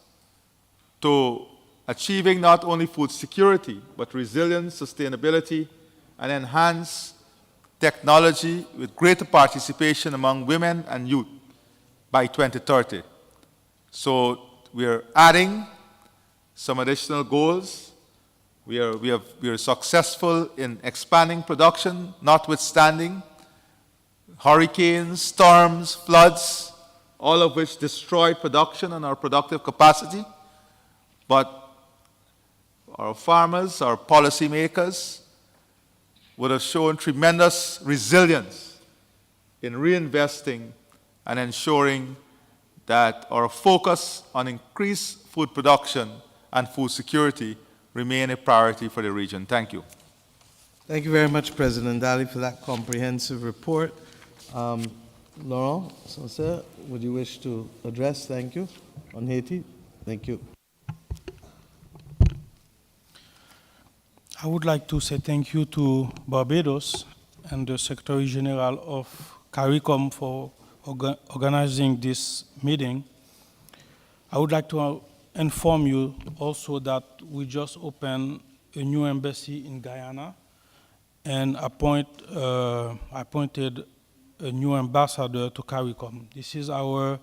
to achieving not only food security, but resilience, sustainability, and enhanced technology with greater participation among women and youth by 2030. So we are adding some additional goals. We are successful in expanding production, notwithstanding hurricanes, storms, floods, all of which destroy production and our productive capacity. But our farmers, our policymakers would have shown tremendous resilience in reinvesting and ensuring that our focus on increased food production and food security remain a priority for the region. Thank you. Thank you very much, President Daly, for that comprehensive report. Laurent Sancerre, would you wish to address? Thank you. On Haiti? Thank you. I would like to say thank you to Barbados and the Secretary General of CARICOM for organizing this meeting. I would like to inform you also that we just opened a new embassy in Guyana and appointed a new ambassador to CARICOM. This is our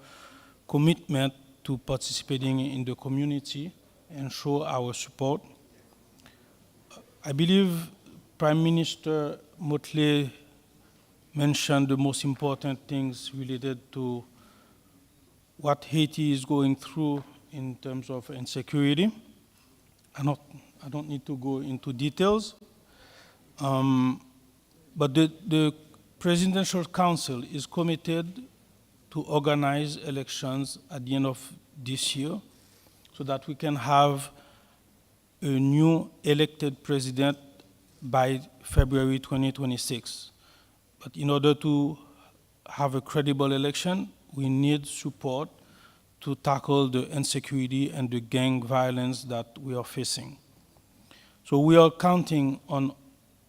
commitment to participating in the community and show our support. I believe Prime Minister Motley mentioned the most important things related to what Haiti is going through in terms of insecurity. I don't need to go into details, but the Presidential Council is committed to organize elections at the end of this year so that we can have a new elected president by February 2026. But in order to have a credible election, we need support to tackle the insecurity and the gang violence that we are facing. So we are counting on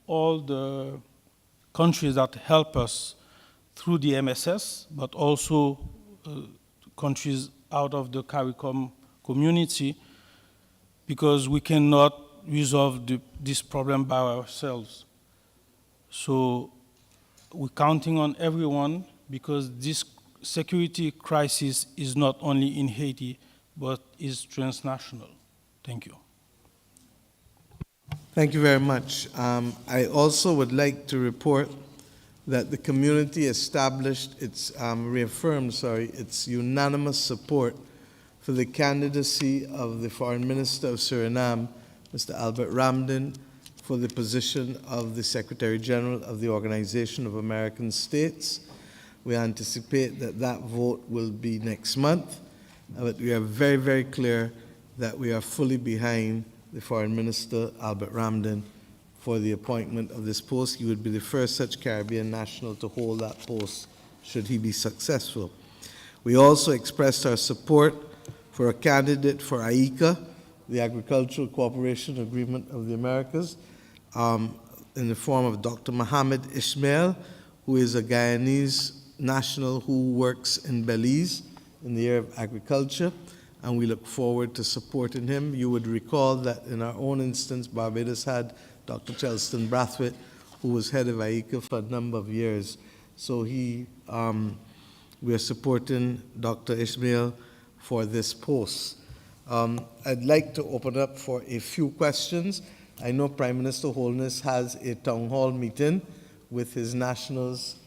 all the countries that help us through the MSS, but also countries out of the CARICOM community, because we cannot resolve this problem by ourselves. So we're counting on everyone, because this security crisis is not only in Haiti, but is transnational. Thank you. Thank you very much. I also would like to report that the community reaffirmed its unanimous support for the candidacy of the Foreign Minister of Suriname, Mr. Albert Ramdin, for the position of the Secretary General of the Organization of American States. We anticipate that that vote will be next month, but we are very, very clear that we are fully behind the Foreign Minister, Albert Ramdin, for the appointment of this post. He would be the first such Caribbean national to hold that post, should he be successful. We also expressed our support for a candidate for AICA, the Agricultural Cooperation Agreement of the Americas, in the form of Dr. Mohamed Ismail, who is a Guyanese national who works in Belize in the area of agriculture, and we look forward to supporting him. You would recall that in our own instance, Barbados had Dr. Chelston Brathwaite, who was head of AICA for a number of years. So we are supporting Dr. Ismail for this post. I'd like to open up for a few questions. I know Prime Minister Holness has a town hall meeting with his nationals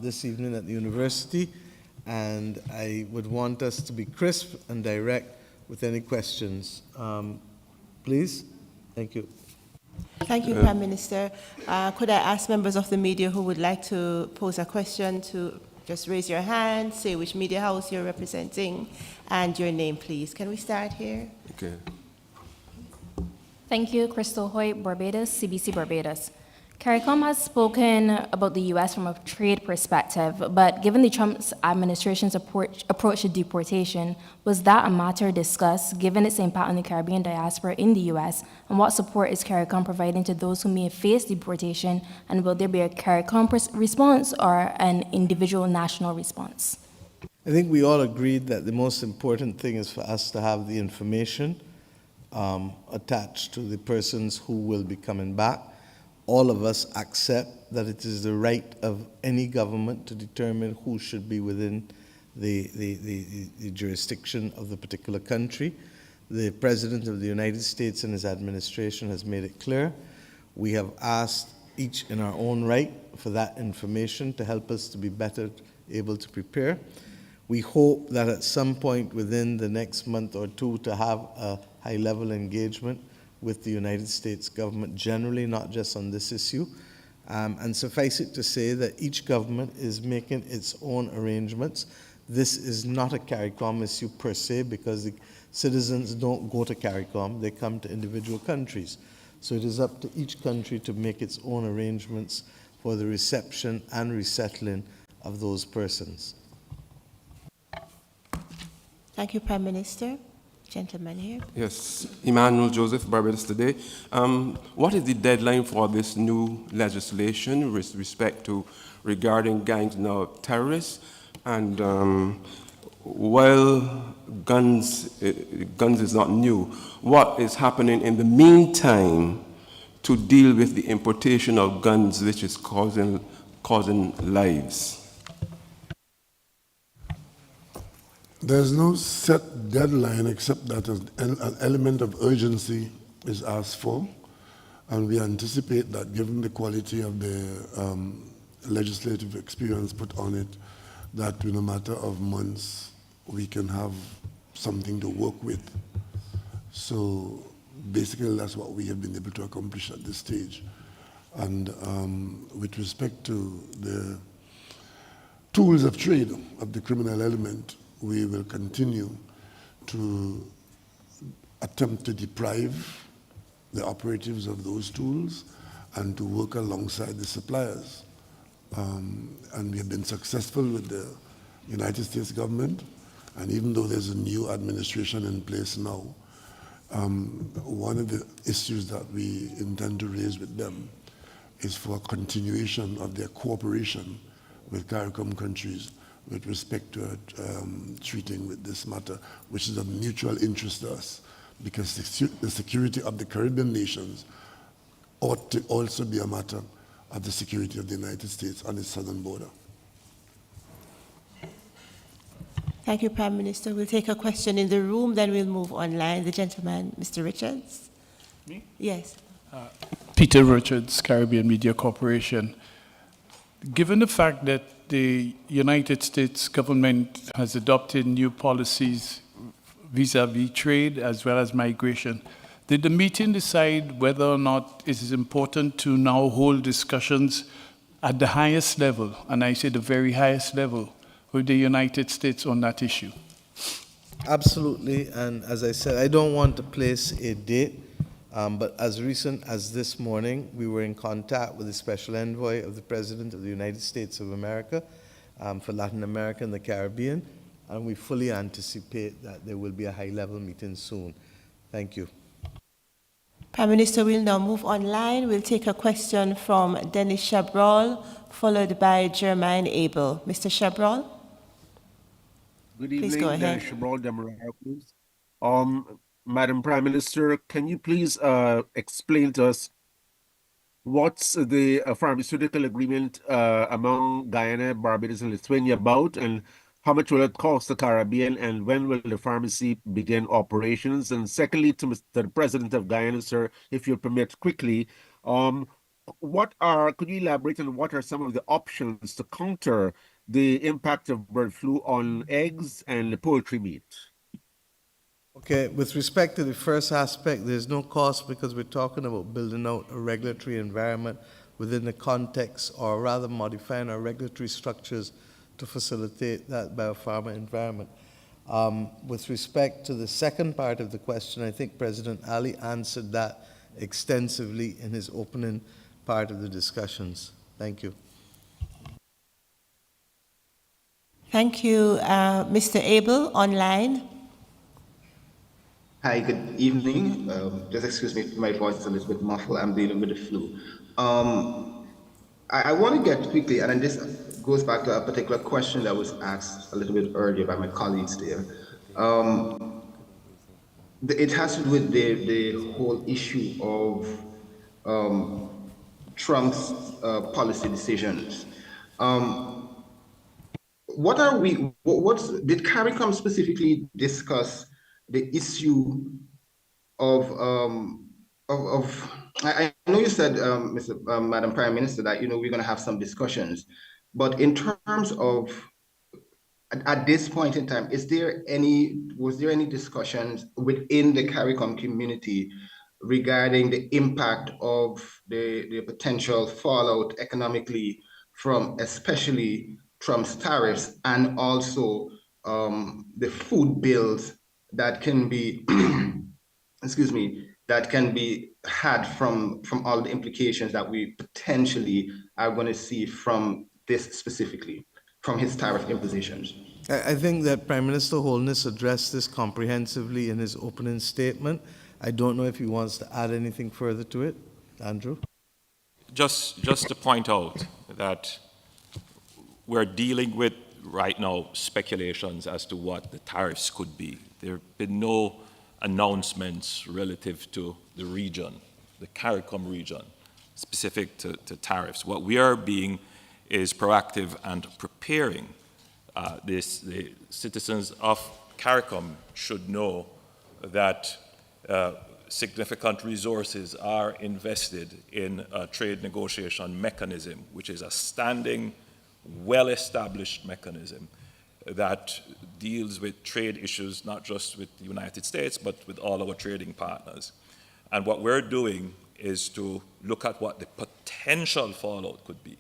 this evening at the university, and I would want us to be crisp and direct with any questions. Please. Thank you. Thank you, Prime Minister. Could I ask members of the media who would like to pose a question to just raise your hand, say which media house you're representing, and your name, please. Can we start here? Okay. Thank you, Crystal Hoyt, Barbados, CBC Barbados. CARICOM has spoken about the U.S. from a trade perspective, but given the Trump administration's approach to deportation, was that a matter discussed given its impact on the Caribbean diaspora in the U.S., and what support is CARICOM providing to those who may face deportation, and will there be a CARICOM response or an individual national response? I think we all agreed that the most important thing is for us to have the information attached to the persons who will be coming back. All of us accept that it is the right of any government to determine who should be within the jurisdiction of the particular country. The President of the United States and his administration has made it clear. We have asked each in our own right for that information to help us to be better able to prepare. We hope that at some point within the next month or two to have a high-level engagement with the United States government generally, not just on this issue. And suffice it to say that each government is making its own arrangements. This is not a CARICOM issue per se, because the citizens don't go to CARICOM, they come to individual countries. So it is up to each country to make its own arrangements for the reception and resettling of those persons. Thank you, Prime Minister. Gentleman here. Yes, Emmanuel Joseph, Barbados Today. What is the deadline for this new legislation with respect to regarding gangs now terrorists? And while guns is not new, what is happening in the meantime to deal with the importation of guns, which is causing lives? There's no set deadline except that an element of urgency is asked for, and we anticipate that given the quality of the legislative experience put on it, that in a matter of months we can have something to work with. So basically that's what we have been able to accomplish at this stage. And with respect to the tools of trade of the criminal element, we will continue to attempt to deprive the operatives of those tools and to work alongside the suppliers. And we have been successful with the United States government, and even though there's a new administration in place now, one of the issues that we intend to raise with them is for a continuation of their cooperation with CARICOM countries with respect to treating with this matter, which is of mutual interest to us, because the security of the Caribbean nations ought to also be a matter of the security of the United States on its southern border. Thank you, Prime Minister. We'll take a question in the room, then we'll move online. The gentleman, Mr. Richards. Me? Yes. Peter Richards, Caribbean Media Corporation. Given the fact that the United States government has adopted new policies vis-à-vis trade as well as migration, did the meeting decide whether or not it is important to now hold discussions at the highest level, and I say the very highest level, with the United States on that issue? Absolutely, and as I said, I don't want to place a date, but as recent as this morning, we were in contact with the Special Envoy of the President of the United States of America for Latin America and the Caribbean, and we fully anticipate that there will be a high-level meeting soon. Thank you. Prime Minister will now move online. We'll take a question from Dennis Chabrol, followed by Jermaine Abel. Mr. Chabrol? Good Please go evening, ahead. Shabral Demarara, please. Madam Prime Minister, can you please explain to us what's the pharmaceutical agreement among Guyana, Barbados, and Lithuania about, and how much will it cost the Caribbean, and when will the pharmacy begin operations? And secondly, to Mr. President of Guyana, sir, if you'll permit quickly, could you elaborate on what are some of the options to counter the impact of bird flu on eggs and poultry meat? Okay, with respect to the first aspect, there's no cost because we're talking about building out a regulatory environment within the context, or rather modifying our regulatory structures to facilitate that biopharma environment. With respect to the second part of the question, I think President Ali answered that extensively in his opening part of the discussions. Thank you. Thank you. Mr. Abel, online. Hi, good evening. Just excuse me if my voice is a little bit muffled. I'm dealing with the flu. I want to get quickly, and then this goes back to a particular question that was asked a little bit earlier by my colleagues there. It has to do with the whole issue of Trump's policy decisions. Did CARICOM specifically discuss the issue of I know you said, Madam Prime Minister, that, we're going to have some discussions, but in terms of, at this point in time, was there any discussions within the CARICOM community regarding the impact of the potential fallout economically from especially Trump's tariffs, and also the food bills that can be, excuse me, that can be had from all the implications that we potentially are going to see from this specifically, from his tariff impositions? I think that Prime Minister Holness addressed this comprehensively in his opening statement. I don't know if he wants to add anything further to it. Andrew? Just to point out that we're dealing with right now speculations as to what the tariffs could be. There have been no announcements relative to the region, the CARICOM region, specific to tariffs. What we are being is proactive and preparing the citizens of CARICOM should know that significant resources are invested in a trade negotiation mechanism, which is a standing, well-established mechanism that deals with trade issues, not just with the United States, but with all our trading partners. And what we're doing is to look at what the potential fallout could be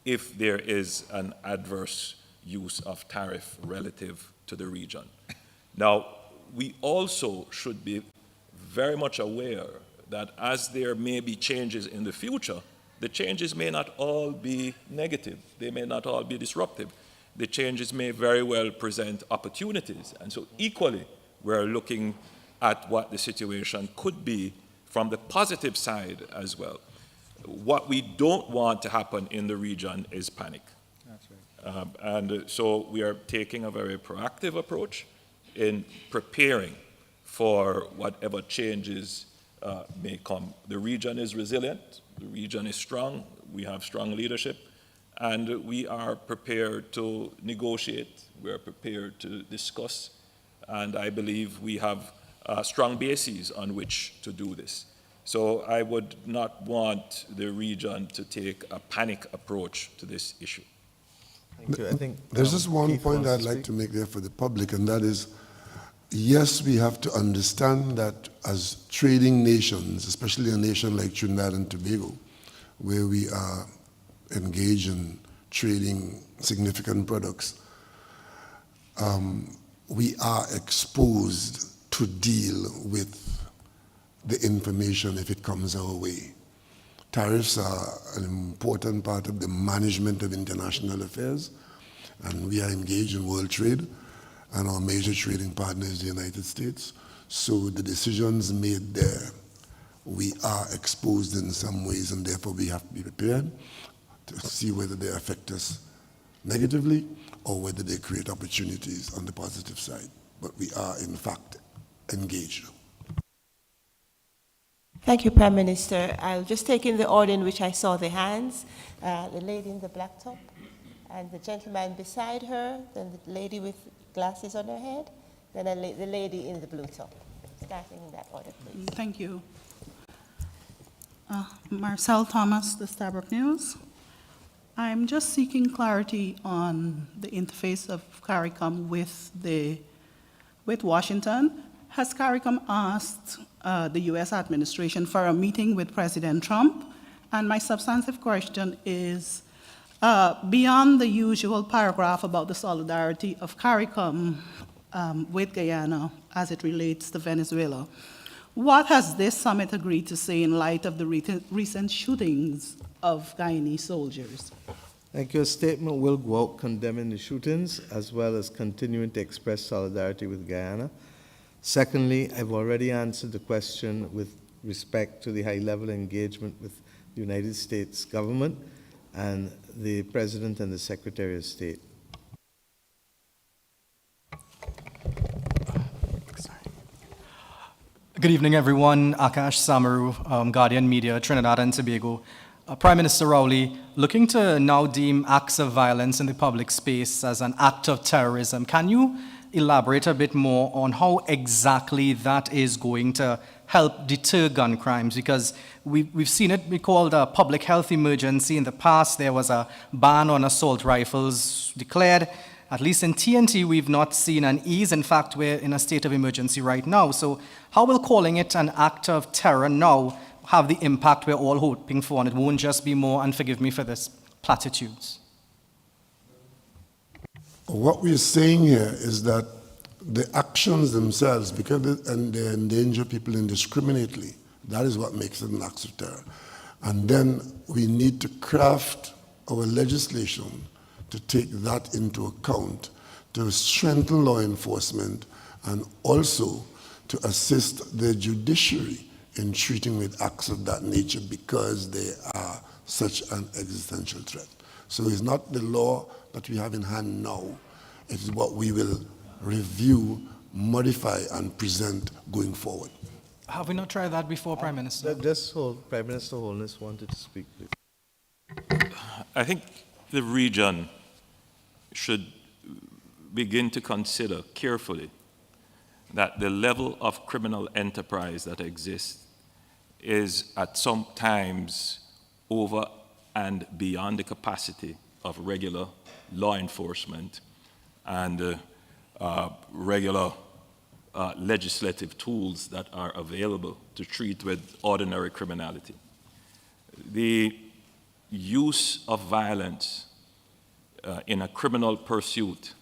if there is an adverse use of tariff relative to the region. Now, we also should be very much aware that as there may be changes in the future, the changes may not all be negative. They may not all be disruptive. The changes may very well present opportunities. And so equally, we're looking at what the situation could be from the positive side as well. What we don't want to happen in the region is panic. That's right. And so we are taking a very proactive approach in preparing for whatever changes may come. The region is resilient, the region is strong, we have strong leadership, and we are prepared to negotiate, we are prepared to discuss, and I believe we have strong bases on which to do this. So I would not want the region to take a panic approach to this issue. Thank you. I think there's just one Keith point wants I'd to like speak. to make there for the public, and that is, yes, we have to understand that as trading nations, especially a nation like Trinidad and Tobago, where we are engaged in trading significant products, we are exposed to deal with the information if it comes our way. Tariffs are an important part of the management of international affairs, and we are engaged in world trade, and our major trading partner is the United States. So the decisions made there we are exposed in some ways, and therefore we have to be prepared to see whether they affect us negatively or whether they create opportunities on the positive side. But we are, in fact, engaged. Thank you, Prime Minister. I'll just take in the order in which I saw the hands. The lady in the black top, and the gentleman beside her, then the lady with glasses on her head, then the lady in the blue top. Starting in that order, please. Thank you. Marcel Thomas, the Starbrook News. I'm just seeking clarity on the interface of CARICOM with Washington. Has CARICOM asked the U.S. administration for a meeting with President Trump? And my substantive question is, beyond the usual paragraph about the solidarity of CARICOM with Guyana as it relates to Venezuela, what has this summit agreed to say in light of the recent shootings of Guyanese soldiers? Thank you. A statement will go out condemning the shootings as well as continuing to express solidarity with Guyana. Secondly, I've already answered the question with respect to the high-level engagement with the United States government and the President and the Secretary of State. Good evening, everyone. Akash Samaru, Guardian Media, Trinidad and Tobago. Prime Minister Rowley, looking to now deem acts of violence in the public space as an act of terrorism, can you elaborate a bit more on how exactly that is going to help deter gun crimes? Because we've seen it be called a public health emergency. In the past, there was a ban on assault rifles declared. At least in TNT, we've not seen an ease. In fact, we're in a state of emergency right now. So how will calling it an act of terror now have the impact we're all hoping for, and it won't just be more, and forgive me for this, platitudes? What we're saying here is that the actions themselves, because they endanger people indiscriminately, that is what makes it an act of terror. And then we need to craft our legislation to take that into account, to strengthen law enforcement, and also to assist the judiciary in treating with acts of that nature because they are such an existential threat. So it's not the law that we have in hand now, it is what we will review, modify, and present going forward. Have we not tried that before, Prime Minister? Just hold. Prime Minister Holness wanted to speak, please. I think the region should begin to consider carefully that the level of criminal enterprise that exists is at some times over and beyond the capacity of regular law enforcement and regular legislative tools that are available to treat with ordinary criminality. The use of violence in a criminal pursuit,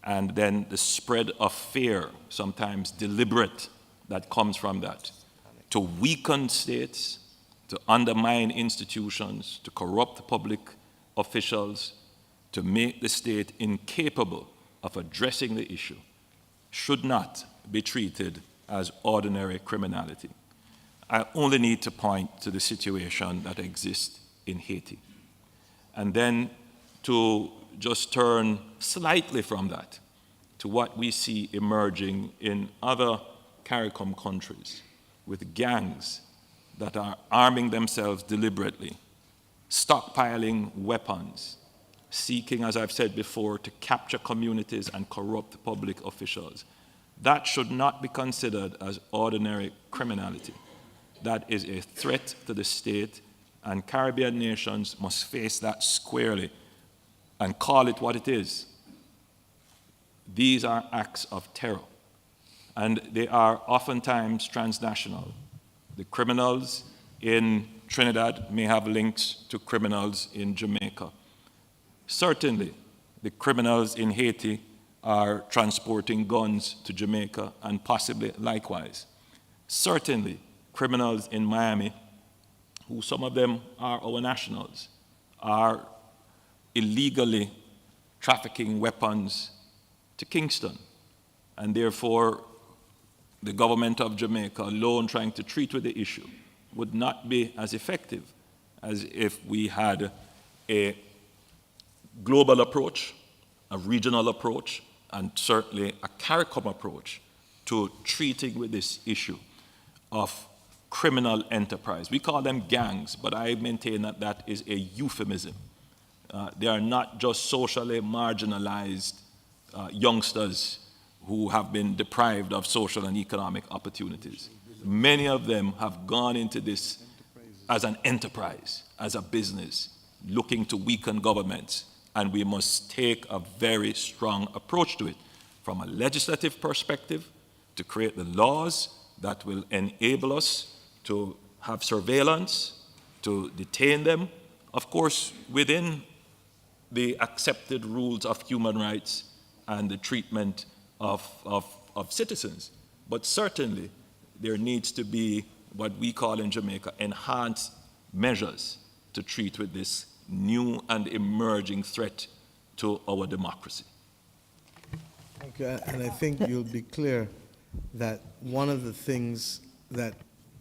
and then the spread of fear, sometimes deliberate, that comes from that, to weaken states, to undermine institutions, to corrupt public officials, to make the state incapable of addressing the issue, should not be treated as ordinary criminality. I only need to point to the situation that exists in Haiti. And then to just turn slightly from that to what we see emerging in other CARICOM countries with gangs that are arming themselves deliberately, stockpiling weapons, seeking, as I've said before, to capture communities and corrupt public officials. That should not be considered as ordinary criminality. That is a threat to the state, and Caribbean nations must face that squarely and call it what it is. These are acts of terror, and they are oftentimes transnational. The criminals in Trinidad may have links to criminals in Jamaica. Certainly, the criminals in Haiti are transporting guns to Jamaica, and possibly likewise. Certainly, criminals in Miami, who some of them are our nationals, are illegally trafficking weapons to Kingston, and therefore the government of Jamaica alone trying to treat with the issue would not be as effective as if we had a global approach, a regional approach, and certainly a CARICOM approach to treating with this issue of criminal enterprise. We call them gangs, but I maintain that that is a euphemism. They are not just socially marginalized youngsters who have been deprived of social and economic opportunities. Many of them have gone into this as an enterprise, as a business, looking to weaken governments, and we must take a very strong approach to it from a legislative perspective to create the laws that will enable us to have surveillance, to detain them, of course, within the accepted rules of human rights and the treatment of citizens. But certainly, there needs to be what we call in Jamaica enhanced measures to treat with this new and emerging threat to our democracy. Okay, and I think you'll be clear that one of the things that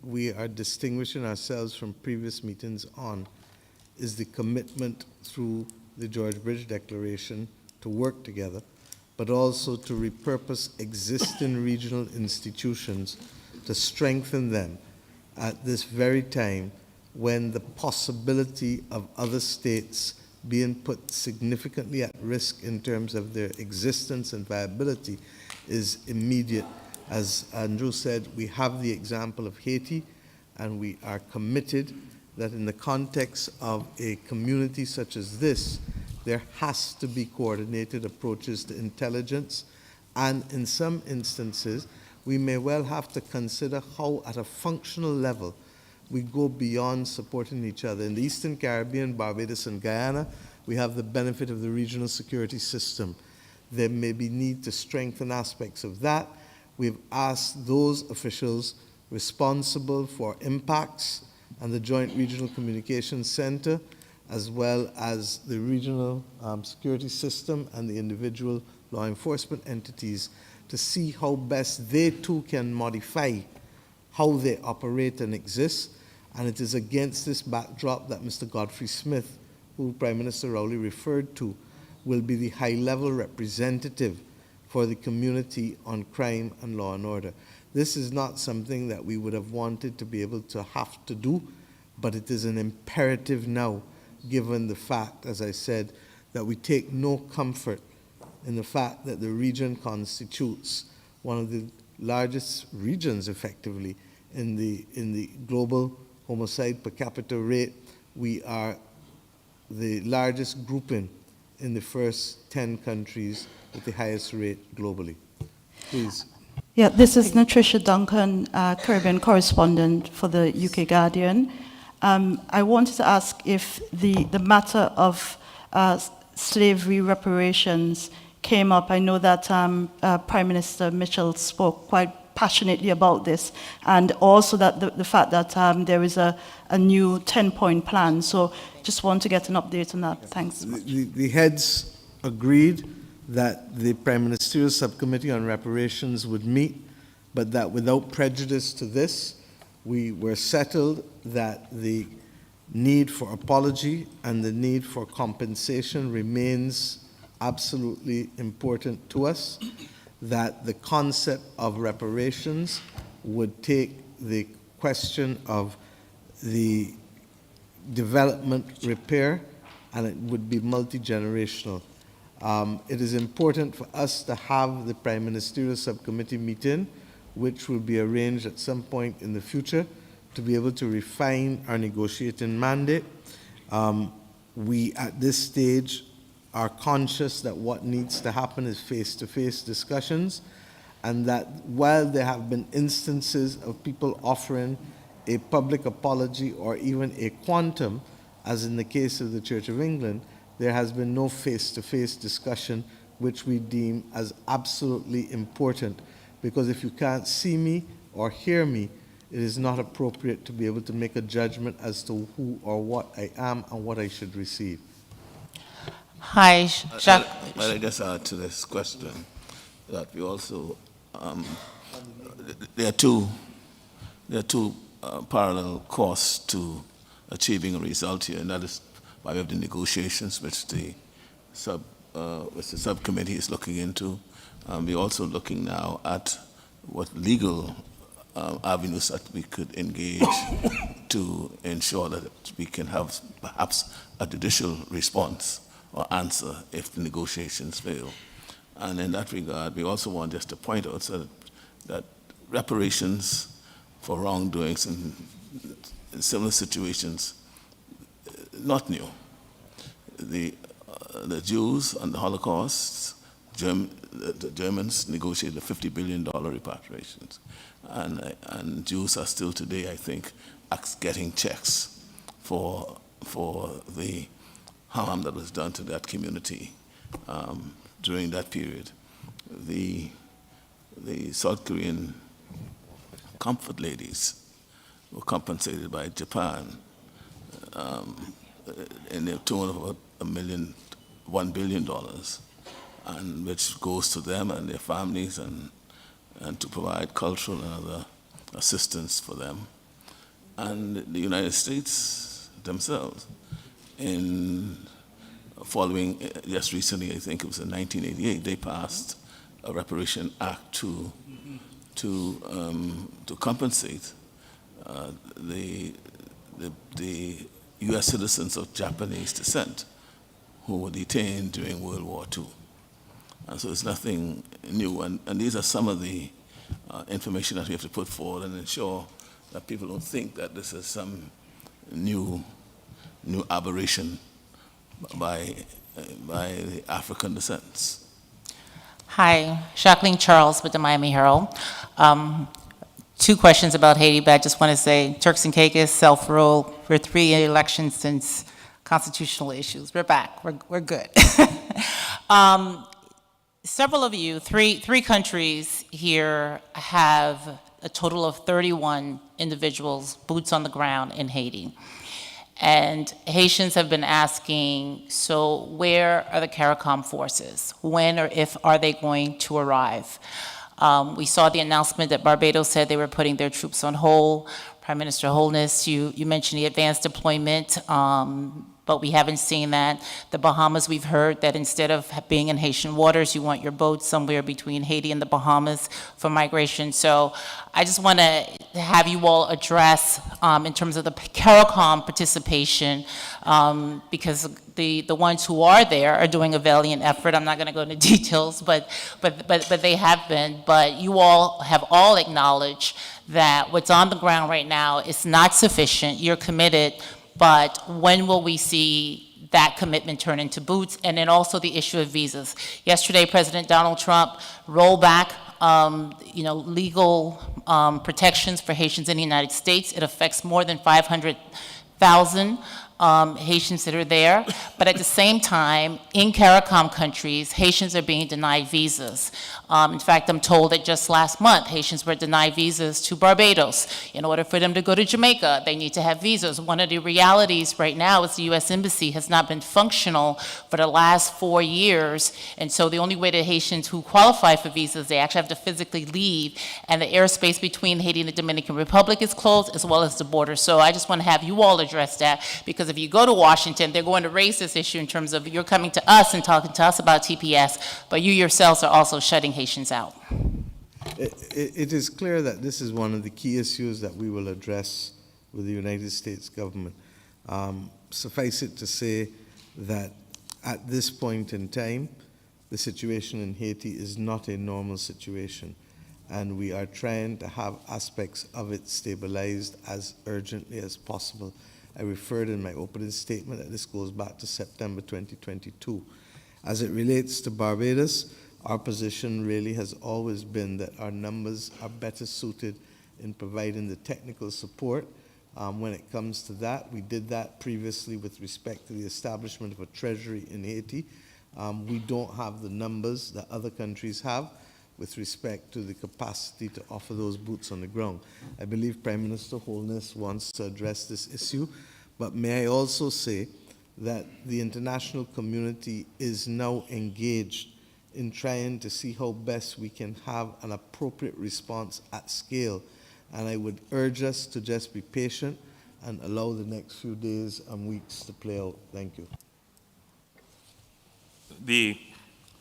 we are distinguishing ourselves from previous meetings on is the commitment through the George Bridge Declaration to work together, but also to repurpose existing regional institutions to strengthen them at this very time when the possibility of other states being put significantly at risk in terms of their existence and viability is immediate. As Andrew said, we have the example of Haiti, and we are committed that in the context of a community such as this, there has to be coordinated approaches to intelligence, and in some instances, we may well have to consider how, at a functional level, we go beyond supporting each other. In the Eastern Caribbean, Barbados and Guyana, we have the benefit of the regional security system. There may be need to strengthen aspects of that. We've asked those officials responsible for impacts and the Joint Regional Communications Center, as well as the regional security system and the individual law enforcement entities, to see how best they too can modify how they operate and exist. And it is against this backdrop that Mr. Godfrey Smith, who Prime Minister Rowley referred to, will be the high-level representative for the community on crime and law and order. This is not something that we would have wanted to be able to have to do, but it is an imperative now, given the fact, as I said, that we take no comfort in the fact that the region constitutes one of the largest regions, effectively, in the global homicide per capita rate. We are the largest grouping in the first 10 countries with the highest rate globally. Please. Yeah, this is Natricia Duncan, Caribbean correspondent for the UK Guardian. I wanted to ask if the matter of slavery reparations came up. I know that Prime Minister Mitchell spoke quite passionately about this, and also that the fact that there is a new 10-point plan. So just want to get an update on that. Thanks. The heads agreed that the Prime Ministerial Subcommittee on Reparations would meet, but that without prejudice to this, we were settled that the need for apology and the need for compensation remains absolutely important to us, that the concept of reparations would take the question of the development repair, and it would be multi-generational. It is important for us to have the Prime Ministerial Subcommittee meeting, which will be arranged at some point in the future, to be able to refine our negotiating mandate. We, at this stage, are conscious that what needs to happen is face-to-face discussions, and that while there have been instances of people offering a public apology or even a quantum, as in the case of the Church of England, there has been no face-to-face discussion, which we deem as absolutely important, because if you can't see me or hear me, it is not appropriate to be able to make a judgment as to who or what I am and what I should receive. Hi, Jacques. Might I just add to this question that we also, there are two parallel courses to achieving a result here, and that is by way of the negotiations which the subcommittee is looking into. We're also looking now at what legal avenues that we could engage to ensure that we can have perhaps a judicial response or answer if the negotiations fail. And in that regard, we also want just to point out that reparations for wrongdoings in similar situations, not new. The Jews and the Holocaust, the Germans negotiated a $50 billion repatriations. And Jews are still today, I think, getting checks for the harm that was done to that community during that period. The South Korean comfort ladies were compensated by Japan in the tune of about $1 billion, and which goes to them and their families and to provide cultural and other assistance for them. And the United States themselves, following just recently, I think it was in 1988, they passed a reparation act to compensate the U.S. citizens of Japanese descent who were detained during World War II. And so it's nothing new, and these are some of the information that we have to put forward and ensure that people don't think that this is some new aberration by the African descents. Hi, Jacqueline Charles with the Miami Herald. Two questions about Haiti, but I just want to say Turks and Caicos, self-rule, we're 3 elections since constitutional issues. We're back, we're good. Several of you, three countries here have a total of 31 individuals, boots on the ground in Haiti. And Haitians have been asking, so where are the CARICOM forces? When or if are they going to arrive? We saw the announcement that Barbados said they were putting their troops on hold. Prime Minister Holness, you mentioned the advanced deployment, but we haven't seen that. The Bahamas, we've heard that instead of being in Haitian waters, you want your boat somewhere between Haiti and the Bahamas for migration. So I just want to have you all address in terms of the CARICOM participation, because the ones who are there are doing a valiant effort. I'm not going to go into details, but they have been. But you all have all acknowledged that what's on the ground right now is not sufficient. You're committed, but when will we see that commitment turn into boots? And then also the issue of visas. Yesterday, President Donald Trump rolled back legal protections for Haitians in the United States. It affects more than 500,000 Haitians that are there. But at the same time, in CARICOM countries, Haitians are being denied visas. In fact, I'm told that just last month, Haitians were denied visas to Barbados. In order for them to go to Jamaica, they need to have visas. One of the realities right now is the U.S. Embassy has not been functional for the last 4 years. And so the only way that Haitians who qualify for visas, they actually have to physically leave. And the airspace between Haiti and the Dominican Republic is closed, as well as the border. So I just want to have you all address that, because if you go to Washington, they're going to raise this issue in terms of you're coming to us and talking to us about TPS, but you yourselves are also shutting Haitians out. It is clear that this is one of the key issues that we will address with the United States government. Suffice it to say that at this point in time, the situation in Haiti is not a normal situation, and we are trying to have aspects of it stabilized as urgently as possible. I referred in my opening statement that this goes back to September 2022. As it relates to Barbados, our position really has always been that our numbers are better suited in providing the technical support. When it comes to that, we did that previously with respect to the establishment of a treasury in Haiti. We don't have the numbers that other countries have with respect to the capacity to offer those boots on the ground. I believe Prime Minister Holness wants to address this issue, but may I also say that the international community is now engaged in trying to see how best we can have an appropriate response at scale. And I would urge us to just be patient and allow the next few days and weeks to play out. Thank you. The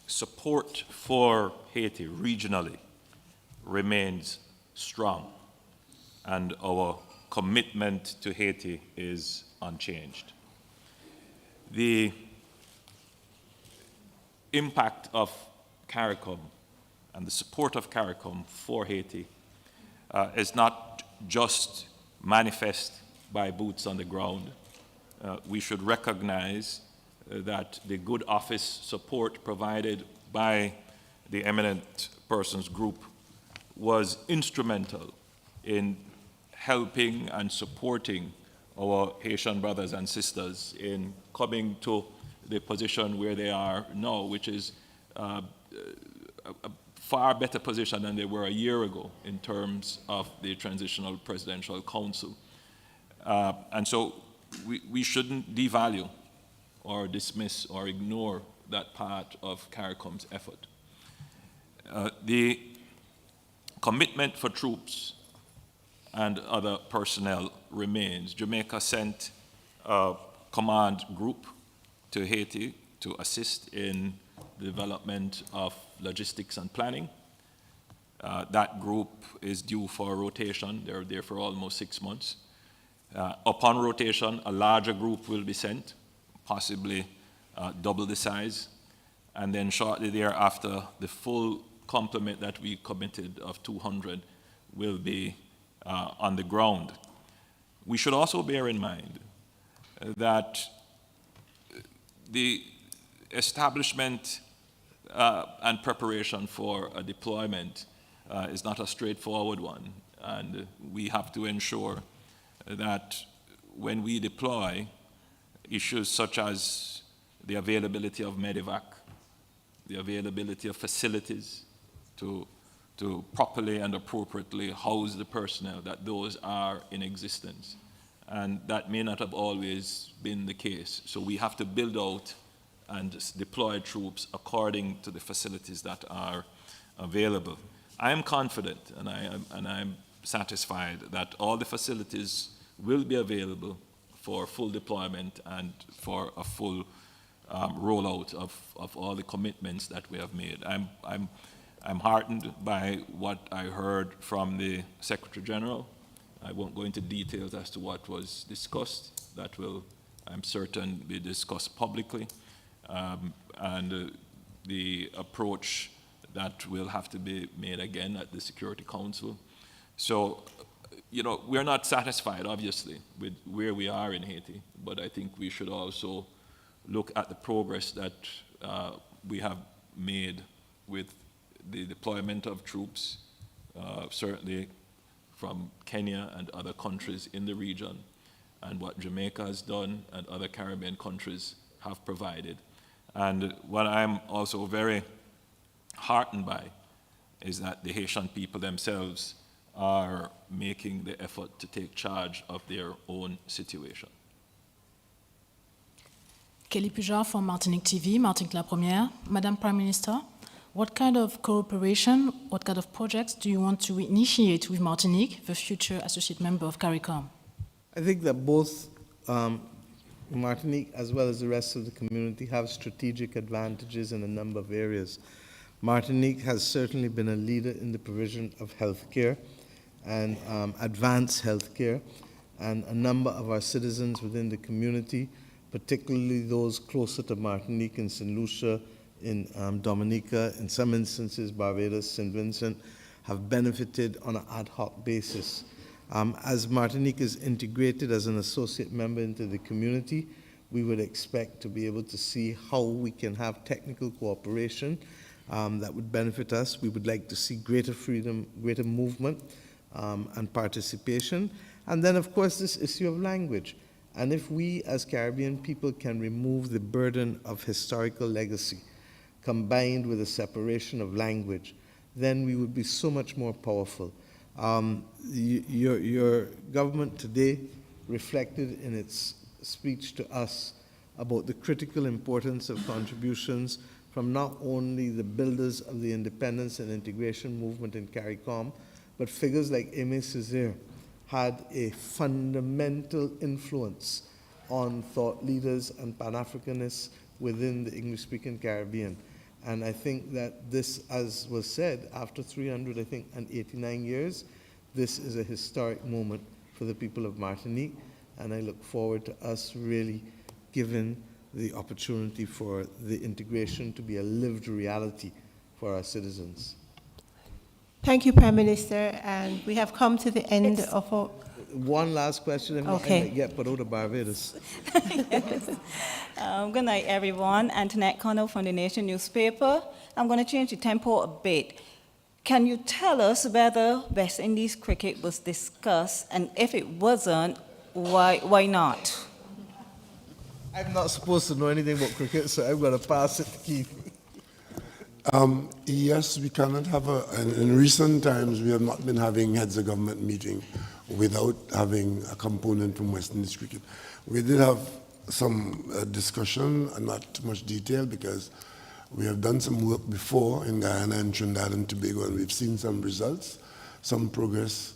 support for Haiti regionally remains strong, and our commitment to Haiti is unchanged. The impact of CARICOM and the support of CARICOM for Haiti is not just manifest by boots on the ground. We should recognize that the good office support provided by the Eminent Persons Group was instrumental in helping and supporting our Haitian brothers and sisters in coming to the position where they are now, which is a far better position than they were a year ago in terms of the Transitional Presidential Council. And so we shouldn't devalue or dismiss or ignore that part of CARICOM's effort. The commitment for troops and other personnel remains. Jamaica sent a command group to Haiti to assist in the development of logistics and planning. That group is due for rotation. They're there for almost 6 months. Upon rotation, a larger group will be sent, possibly double the size. And then shortly thereafter, the full complement that we committed of 200 will be on the ground. We should also bear in mind that the establishment and preparation for a deployment is not a straightforward one. And we have to ensure that when we deploy, issues such as the availability of medevac, the availability of facilities to properly and appropriately house the personnel, that those are in existence. And that may not have always been the case. So we have to build out and deploy troops according to the facilities that are available. I am confident and I'm satisfied that all the facilities will be available for full deployment and for a full rollout of all the commitments that we have made. I'm heartened by what I heard from the Secretary General. I won't go into details as to what was discussed. That will, I'm certain, be discussed publicly. And the approach that will have to be made again at the Security Council. So, you know, we're not satisfied, obviously, with where we are in Haiti, but I think we should also look at the progress that we have made with the deployment of troops, certainly from Kenya and other countries in the region, and what Jamaica has done and other Caribbean countries have provided. And what I'm also very heartened by is that the Haitian people themselves are making the effort to take charge of their own situation. Kelly Pujar from Martinique TV, Martinique La Première. Madam Prime Minister, what kind of cooperation, what kind of projects do you want to initiate with Martinique, the future associate member of CARICOM? I think that both Martinique as well as the rest of the community have strategic advantages in a number of areas. Martinique has certainly been a leader in the provision of healthcare and advanced healthcare, and a number of our citizens within the community, particularly those closer to Martinique and St. Lucia, in Dominica, in some instances Barbados, St. Vincent, have benefited on an ad hoc basis. As Martinique is integrated as an associate member into the community, we would expect to be able to see how we can have technical cooperation that would benefit us. We would like to see greater freedom, greater movement and participation. And then, of course, this issue of language. And if we as Caribbean people can remove the burden of historical legacy combined with a separation of language, then we would be so much more powerful. Your government today reflected in its speech to us about the critical importance of contributions from not only the builders of the independence and integration movement in CARICOM, but figures like Aimé Césaire had a fundamental influence on thought leaders and Pan-Africanists within the English-speaking Caribbean. And I think that this, as was said, after 389 years, this is a historic moment for the people of Martinique, and I look forward to us really giving the opportunity for the integration to be a lived reality for our citizens. Thank you, Prime Minister, and we have come to the end of our... One last question, if not, I might get put out of Barbados. Yes. Good night, everyone. Antoinette Connell from the Nation newspaper. I'm going to change the tempo a bit. Can you tell us whether West Indies cricket was discussed, and if it wasn't, why not? I'm not supposed to know anything about cricket, so I'm going to pass it to Keith. Yes, we cannot have in recent times, we have not been having heads of government meeting without having a component from West Indies cricket. We did have some discussion, not too much detail, because we have done some work before in Guyana and Trinidad and Tobago, and we've seen some results. Some progress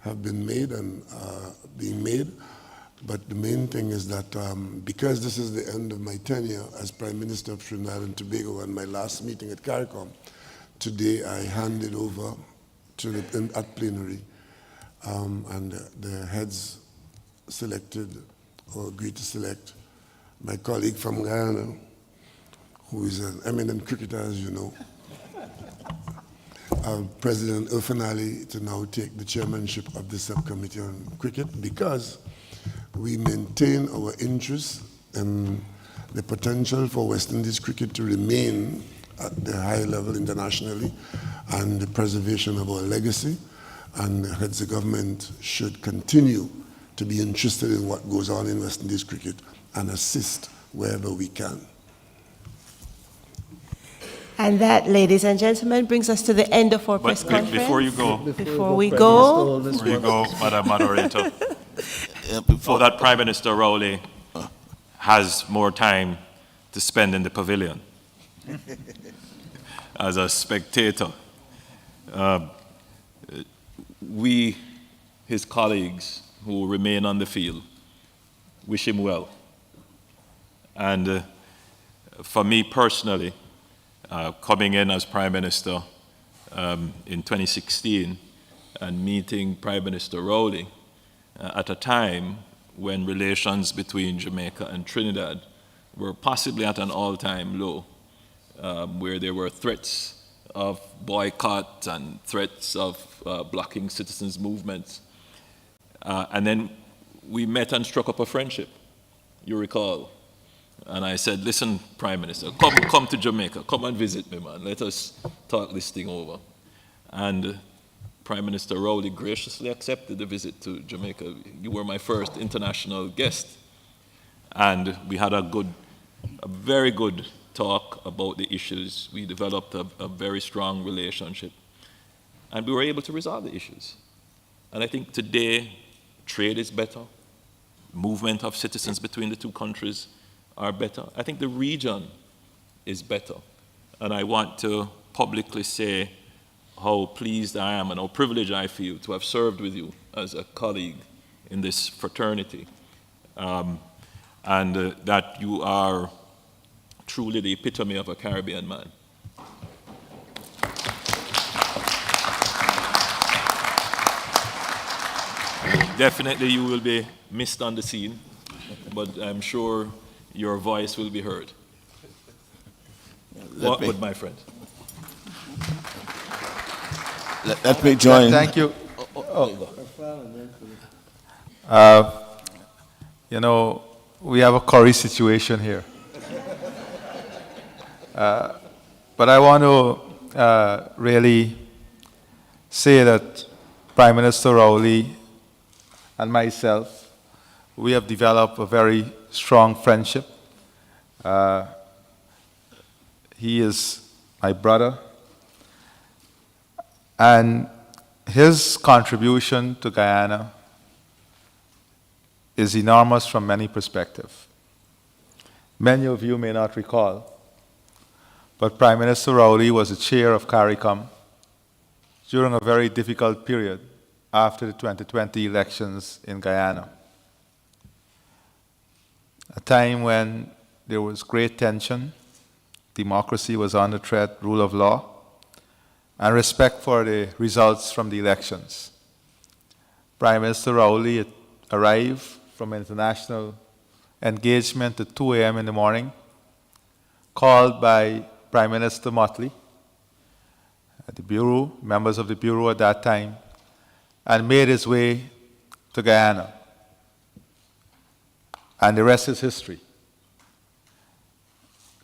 have been made and being made. But the main thing is that because this is the end of my tenure as Prime Minister of Trinidad and Tobago and my last meeting at CARICOM, today I handed over to at plenary, and the heads selected or agreed to select my colleague from Guyana, who is an eminent cricketer, as you know, President Irfanali, to now take the chairmanship of the subcommittee on cricket, because we maintain our interest in the potential for West Indies cricket to remain at the high level internationally and the preservation of our legacy. And the heads of government should continue to be interested in what goes on in West Indies cricket and assist wherever we can. And that, ladies and gentlemen, brings us to the end of our press conference. Before you go, Madam Moderator, before that, Prime Minister Rowley has more time to spend in the pavilion as a spectator. We, his colleagues who remain on the field, wish him well. And for me personally, coming in as Prime Minister in 2016 and meeting Prime Minister Rowley at a time when relations between Jamaica and Trinidad were possibly at an all-time low, where there were threats of boycott and threats of blocking citizens' movements. And then we met and struck up a friendship, you recall. And I said, listen, Prime Minister, come to Jamaica, come and visit me, man. Let us talk this thing over. And Prime Minister Rowley graciously accepted the visit to Jamaica. You were my first international guest. And we had a very good talk about the issues. We developed a very strong relationship. And we were able to resolve the issues. And I think today, trade is better. Movement of citizens between the two countries are better. I think the region is better. And I want to publicly say how pleased I am and how privileged I feel to have served with you as a colleague in this fraternity. And that you are truly the epitome of a Caribbean man. Definitely you will be missed on the scene, but I'm sure your voice will be heard. What would my friend? Let me join. Thank you. You know, we have a curry situation here. But I want to really say that Prime Minister Rowley and myself, we have developed a very strong friendship. He is my brother. And his contribution to Guyana is enormous from many perspectives. Many of you may not recall, but Prime Minister Rowley was the chair of CARICOM during a very difficult period after the 2020 elections in Guyana. A time when there was great tension, democracy was under threat, rule of law, and respect for the results from the elections. Prime Minister Rowley arrived from international engagement at 2 a.m. in the morning, called by Prime Minister Motley, the Bureau, members of the Bureau at that time, and made his way to Guyana. And the rest is history.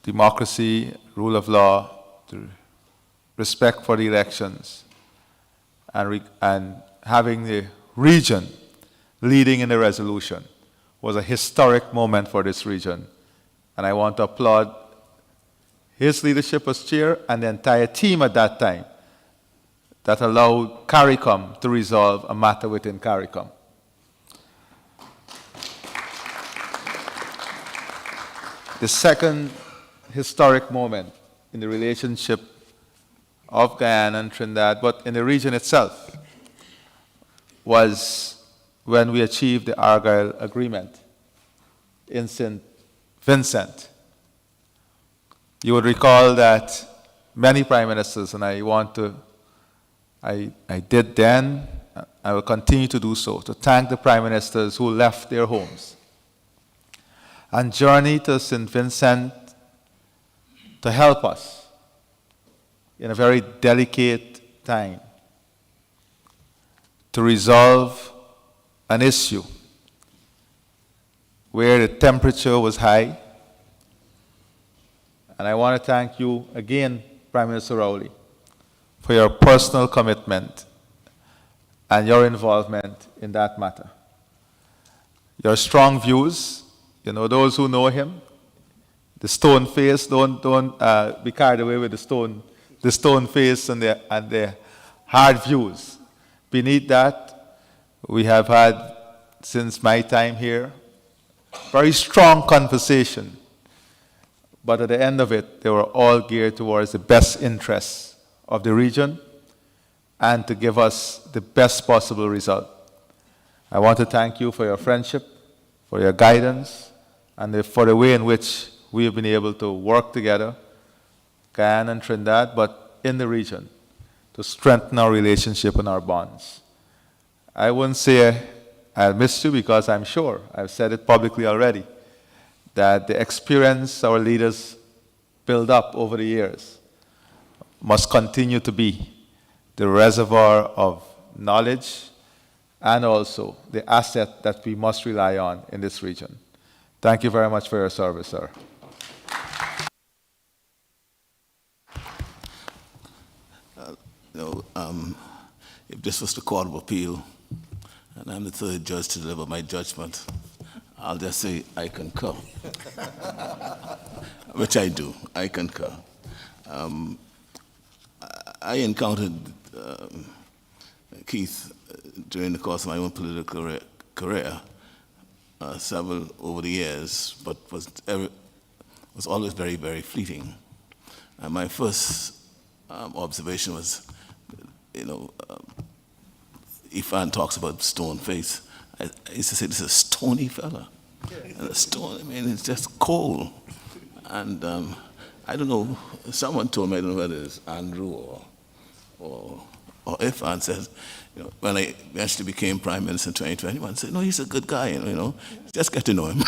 Democracy, rule of law, the respect for the elections, and having the region leading in the resolution was a historic moment for this region. And I want to applaud his leadership as chair and the entire team at that time that allowed CARICOM to resolve a matter within CARICOM. The second historic moment in the relationship of Guyana and Trinidad, but in the region itself, was when we achieved the Argyle Agreement in St. Vincent. You would recall that many prime ministers, and I did then, I will continue to do so, to thank the prime ministers who left their homes and journeyed to St. Vincent to help us in a very delicate time to resolve an issue where the temperature was high. And I want to thank you again, Prime Minister Rowley, for your personal commitment and your involvement in that matter. Your strong views, those who know him, the stone face, don't be carried away with the stone face and the hard views. Beneath that, we have had, since my time here, very strong conversation. But at the end of it, they were all geared towards the best interests of the region and to give us the best possible result. I want to thank you for your friendship, for your guidance, and for the way in which we have been able to work together, Guyana and Trinidad, but in the region, to strengthen our relationship and our bonds. I wouldn't say I'll miss you because I'm sure, I've said it publicly already, that the experience our leaders build up over the years must continue to be the reservoir of knowledge and also the asset that we must rely on in this region. Thank you very much for your service, sir. If this was the Court of Appeal, and I'm the third judge to deliver my judgment, I'll just say, I concur. Which I do, I concur. I encountered Keith during the course of my own political career, several over the years, but was always very, very fleeting. And my first observation was, Ifan talks about stone face. I used to say, this is a stony fella. And a stone, it's just cold. And I don't know, someone told me, I don't know whether it's Andrew or Ifan says, when I eventually became Prime Minister in 2021, said, no, he's a good guy, just get to know him.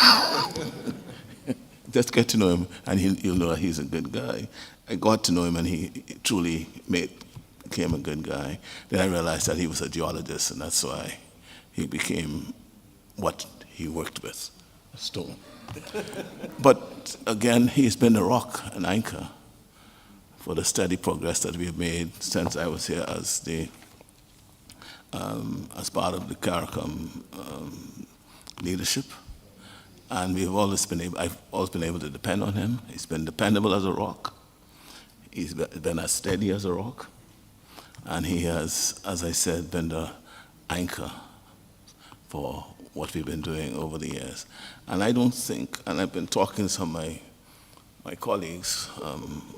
Just get to know him, and you'll know that he's a good guy. I got to know him, and he truly became a good guy. Then I realized that he was a geologist, and that's why he became what he worked with, a stone. But again, he's been a rock, an anchor for the steady progress that we've made since I was here as part of the CARICOM leadership. And I've always been able to depend on him. He's been dependable as a rock. He's been as steady as a rock. And he has, as I said, been the anchor for what we've been doing over the years. And I don't think, and I've been talking to some of my colleagues,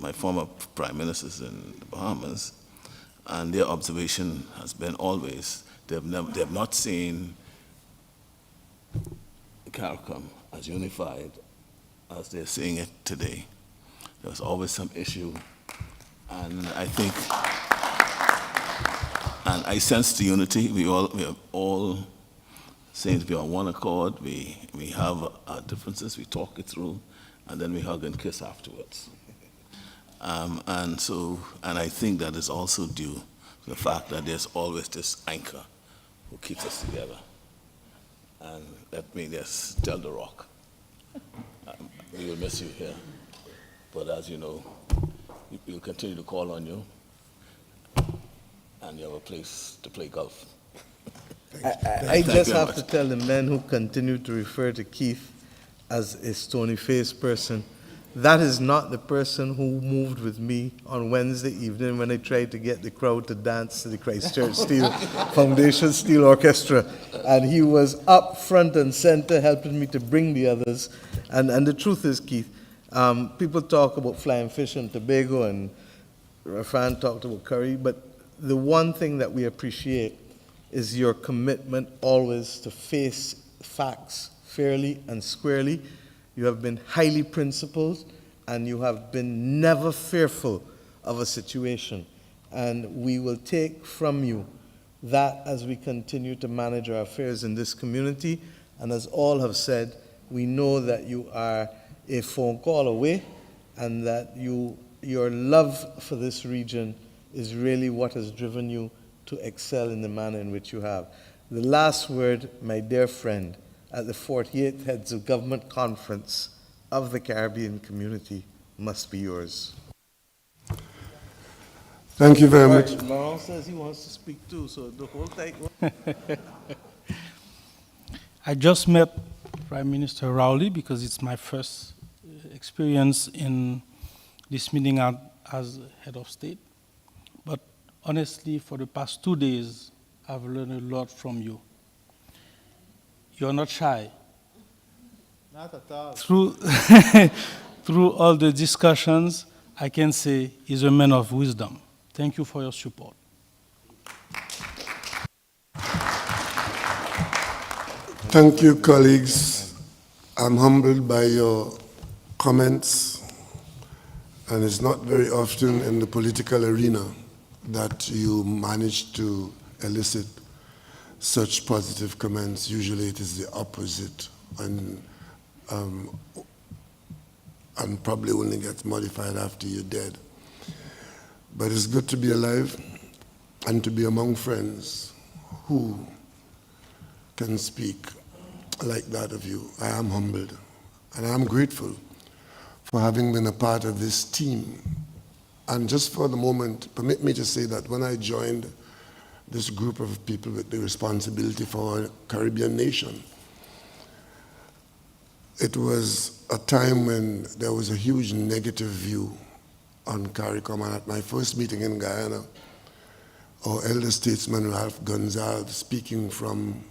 my former prime ministers in the Bahamas, and their observation has been always they have not seen CARICOM as unified as they're seeing it today. There's always some issue, and I think, and I sense the unity. We are all seem to be on one accord. We have our differences, we talk it through, and then we hug and kiss afterwards. And I think that is also due to the fact that there's always this anchor who keeps us together. And let me just tell the Rock, we will miss you here. But as you know, we'll continue to call on you, and you have a place to play golf. I just have to tell the men who continue to refer to Keith as a stony-faced person, that is not the person who moved with me on Wednesday evening when I tried to get the crowd to dance to the Christchurch Steel Foundation Steel Orchestra. And he was up front and center helping me to bring the others. And the truth is, Keith, people talk about flying fish in Tobago, and Rafan talked about curry, but the one thing that we appreciate is your commitment always to face facts fairly and squarely. You have been highly principled, and you have been never fearful of a situation. And we will take from you that as we continue to manage our affairs in this community. And as all have said, we know that you are a phone call away, and that your love for this region is really what has driven you to excel in the manner in which you have. The last word, my dear friend, at the 48th Heads of Government Conference of the Caribbean Community must be yours. Thank you very much. Laurent says he wants to speak too, so the whole thing. I just met Prime Minister Rowley because it's my first experience in this meeting as head of state. But honestly, for the past 2 days, I've learned a lot from you. You're not shy. Not at all. Through all the discussions, I can say he's a man of wisdom. Thank you for your support. Thank you, colleagues. I'm humbled by your comments, and it's not very often in the political arena that you manage to elicit such positive comments. Usually it is the opposite, and probably only gets modified after you're dead. But it's good to be alive and to be among friends who can speak like that of you. I am humbled, and I am grateful for having been a part of this team. And just for the moment, permit me to say that when I joined this group of people with the responsibility for a Caribbean nation, it was a time when there was a huge negative view on CARICOM. And at my first meeting in Guyana, our elder statesman Ralph Gonzalez, speaking from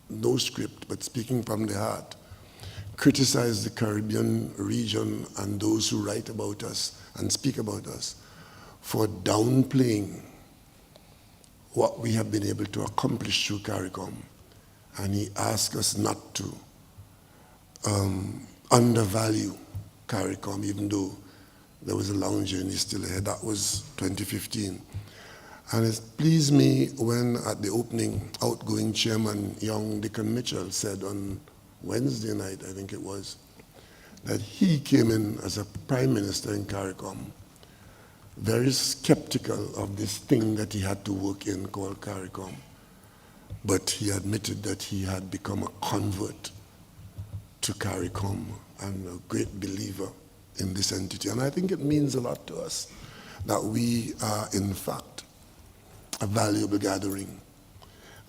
no script, but speaking from the heart, criticized the Caribbean region and those who write about us and speak about us for downplaying what we have been able to accomplish through CARICOM. And he asked us not to undervalue CARICOM, even though there was a long journey still ahead. That was 2015. And it pleased me when at the opening, outgoing chairman, young Dickon Mitchell, said on Wednesday night, I think it was, that he came in as a prime minister in CARICOM, very skeptical of this thing that he had to work in called CARICOM. But he admitted that he had become a convert to CARICOM and a great believer in this entity. And I think it means a lot to us that we are, in fact, a valuable gathering.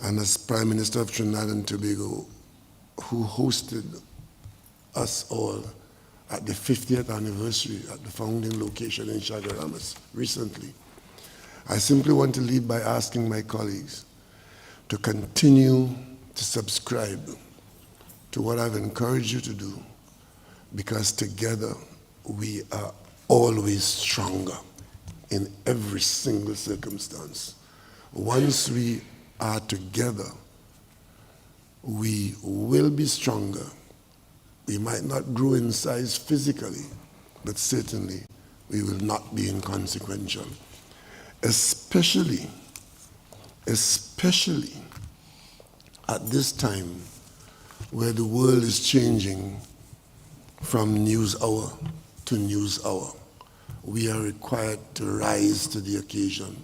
And as Prime Minister of Trinidad and Tobago, who hosted us all at the 50th anniversary at the founding location in Chaguaramas recently, I simply want to lead by asking my colleagues to continue to subscribe to what I've encouraged you to do, because together we are always stronger in every single circumstance. Once we are together, we will be stronger. We might not grow in size physically, but certainly we will not be inconsequential. Especially at this time where the world is changing from news hour to news hour. We are required to rise to the occasion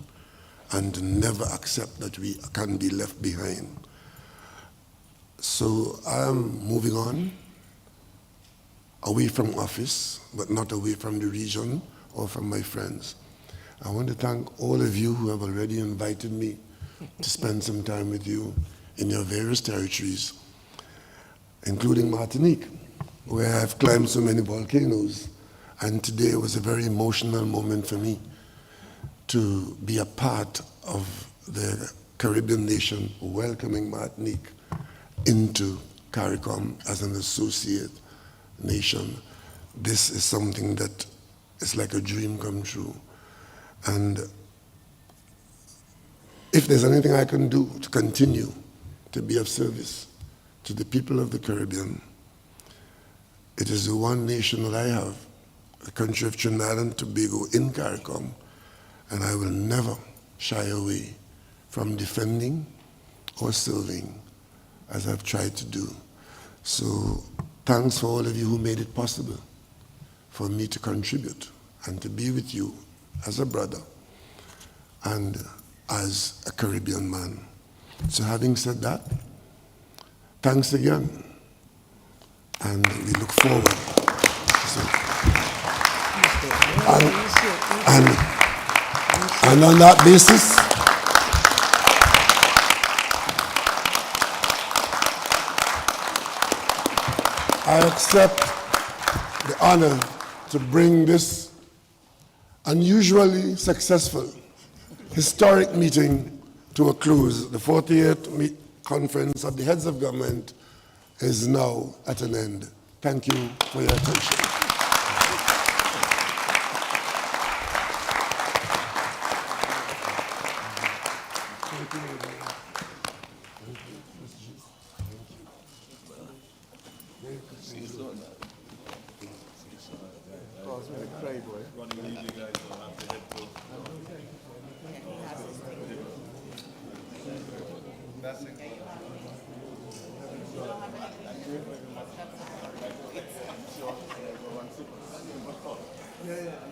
and to never accept that we can be left behind. So I am moving on, away from office, but not away from the region or from my friends. I want to thank all of you who have already invited me to spend some time with you in your various territories, including Martinique, where I've climbed so many volcanoes. And today was a very emotional moment for me to be a part of the Caribbean nation welcoming Martinique into CARICOM as an associate nation. This is something that is like a dream come true. And if there's anything I can do to continue to be of service to the people of the Caribbean, it is the one nation that I have, the country of Trinidad and Tobago in CARICOM, and I will never shy away from defending or serving as I've tried to do. So thanks for all of you who made it possible for me to contribute and to be with you as a brother and as a Caribbean man. So having said that, thanks again, and we look forward. And on that basis, I accept the honor to bring this unusually successful, historic meeting to a close. The 48th Conference of the Heads of Government is now at an end. Thank you for your attention. Yeah.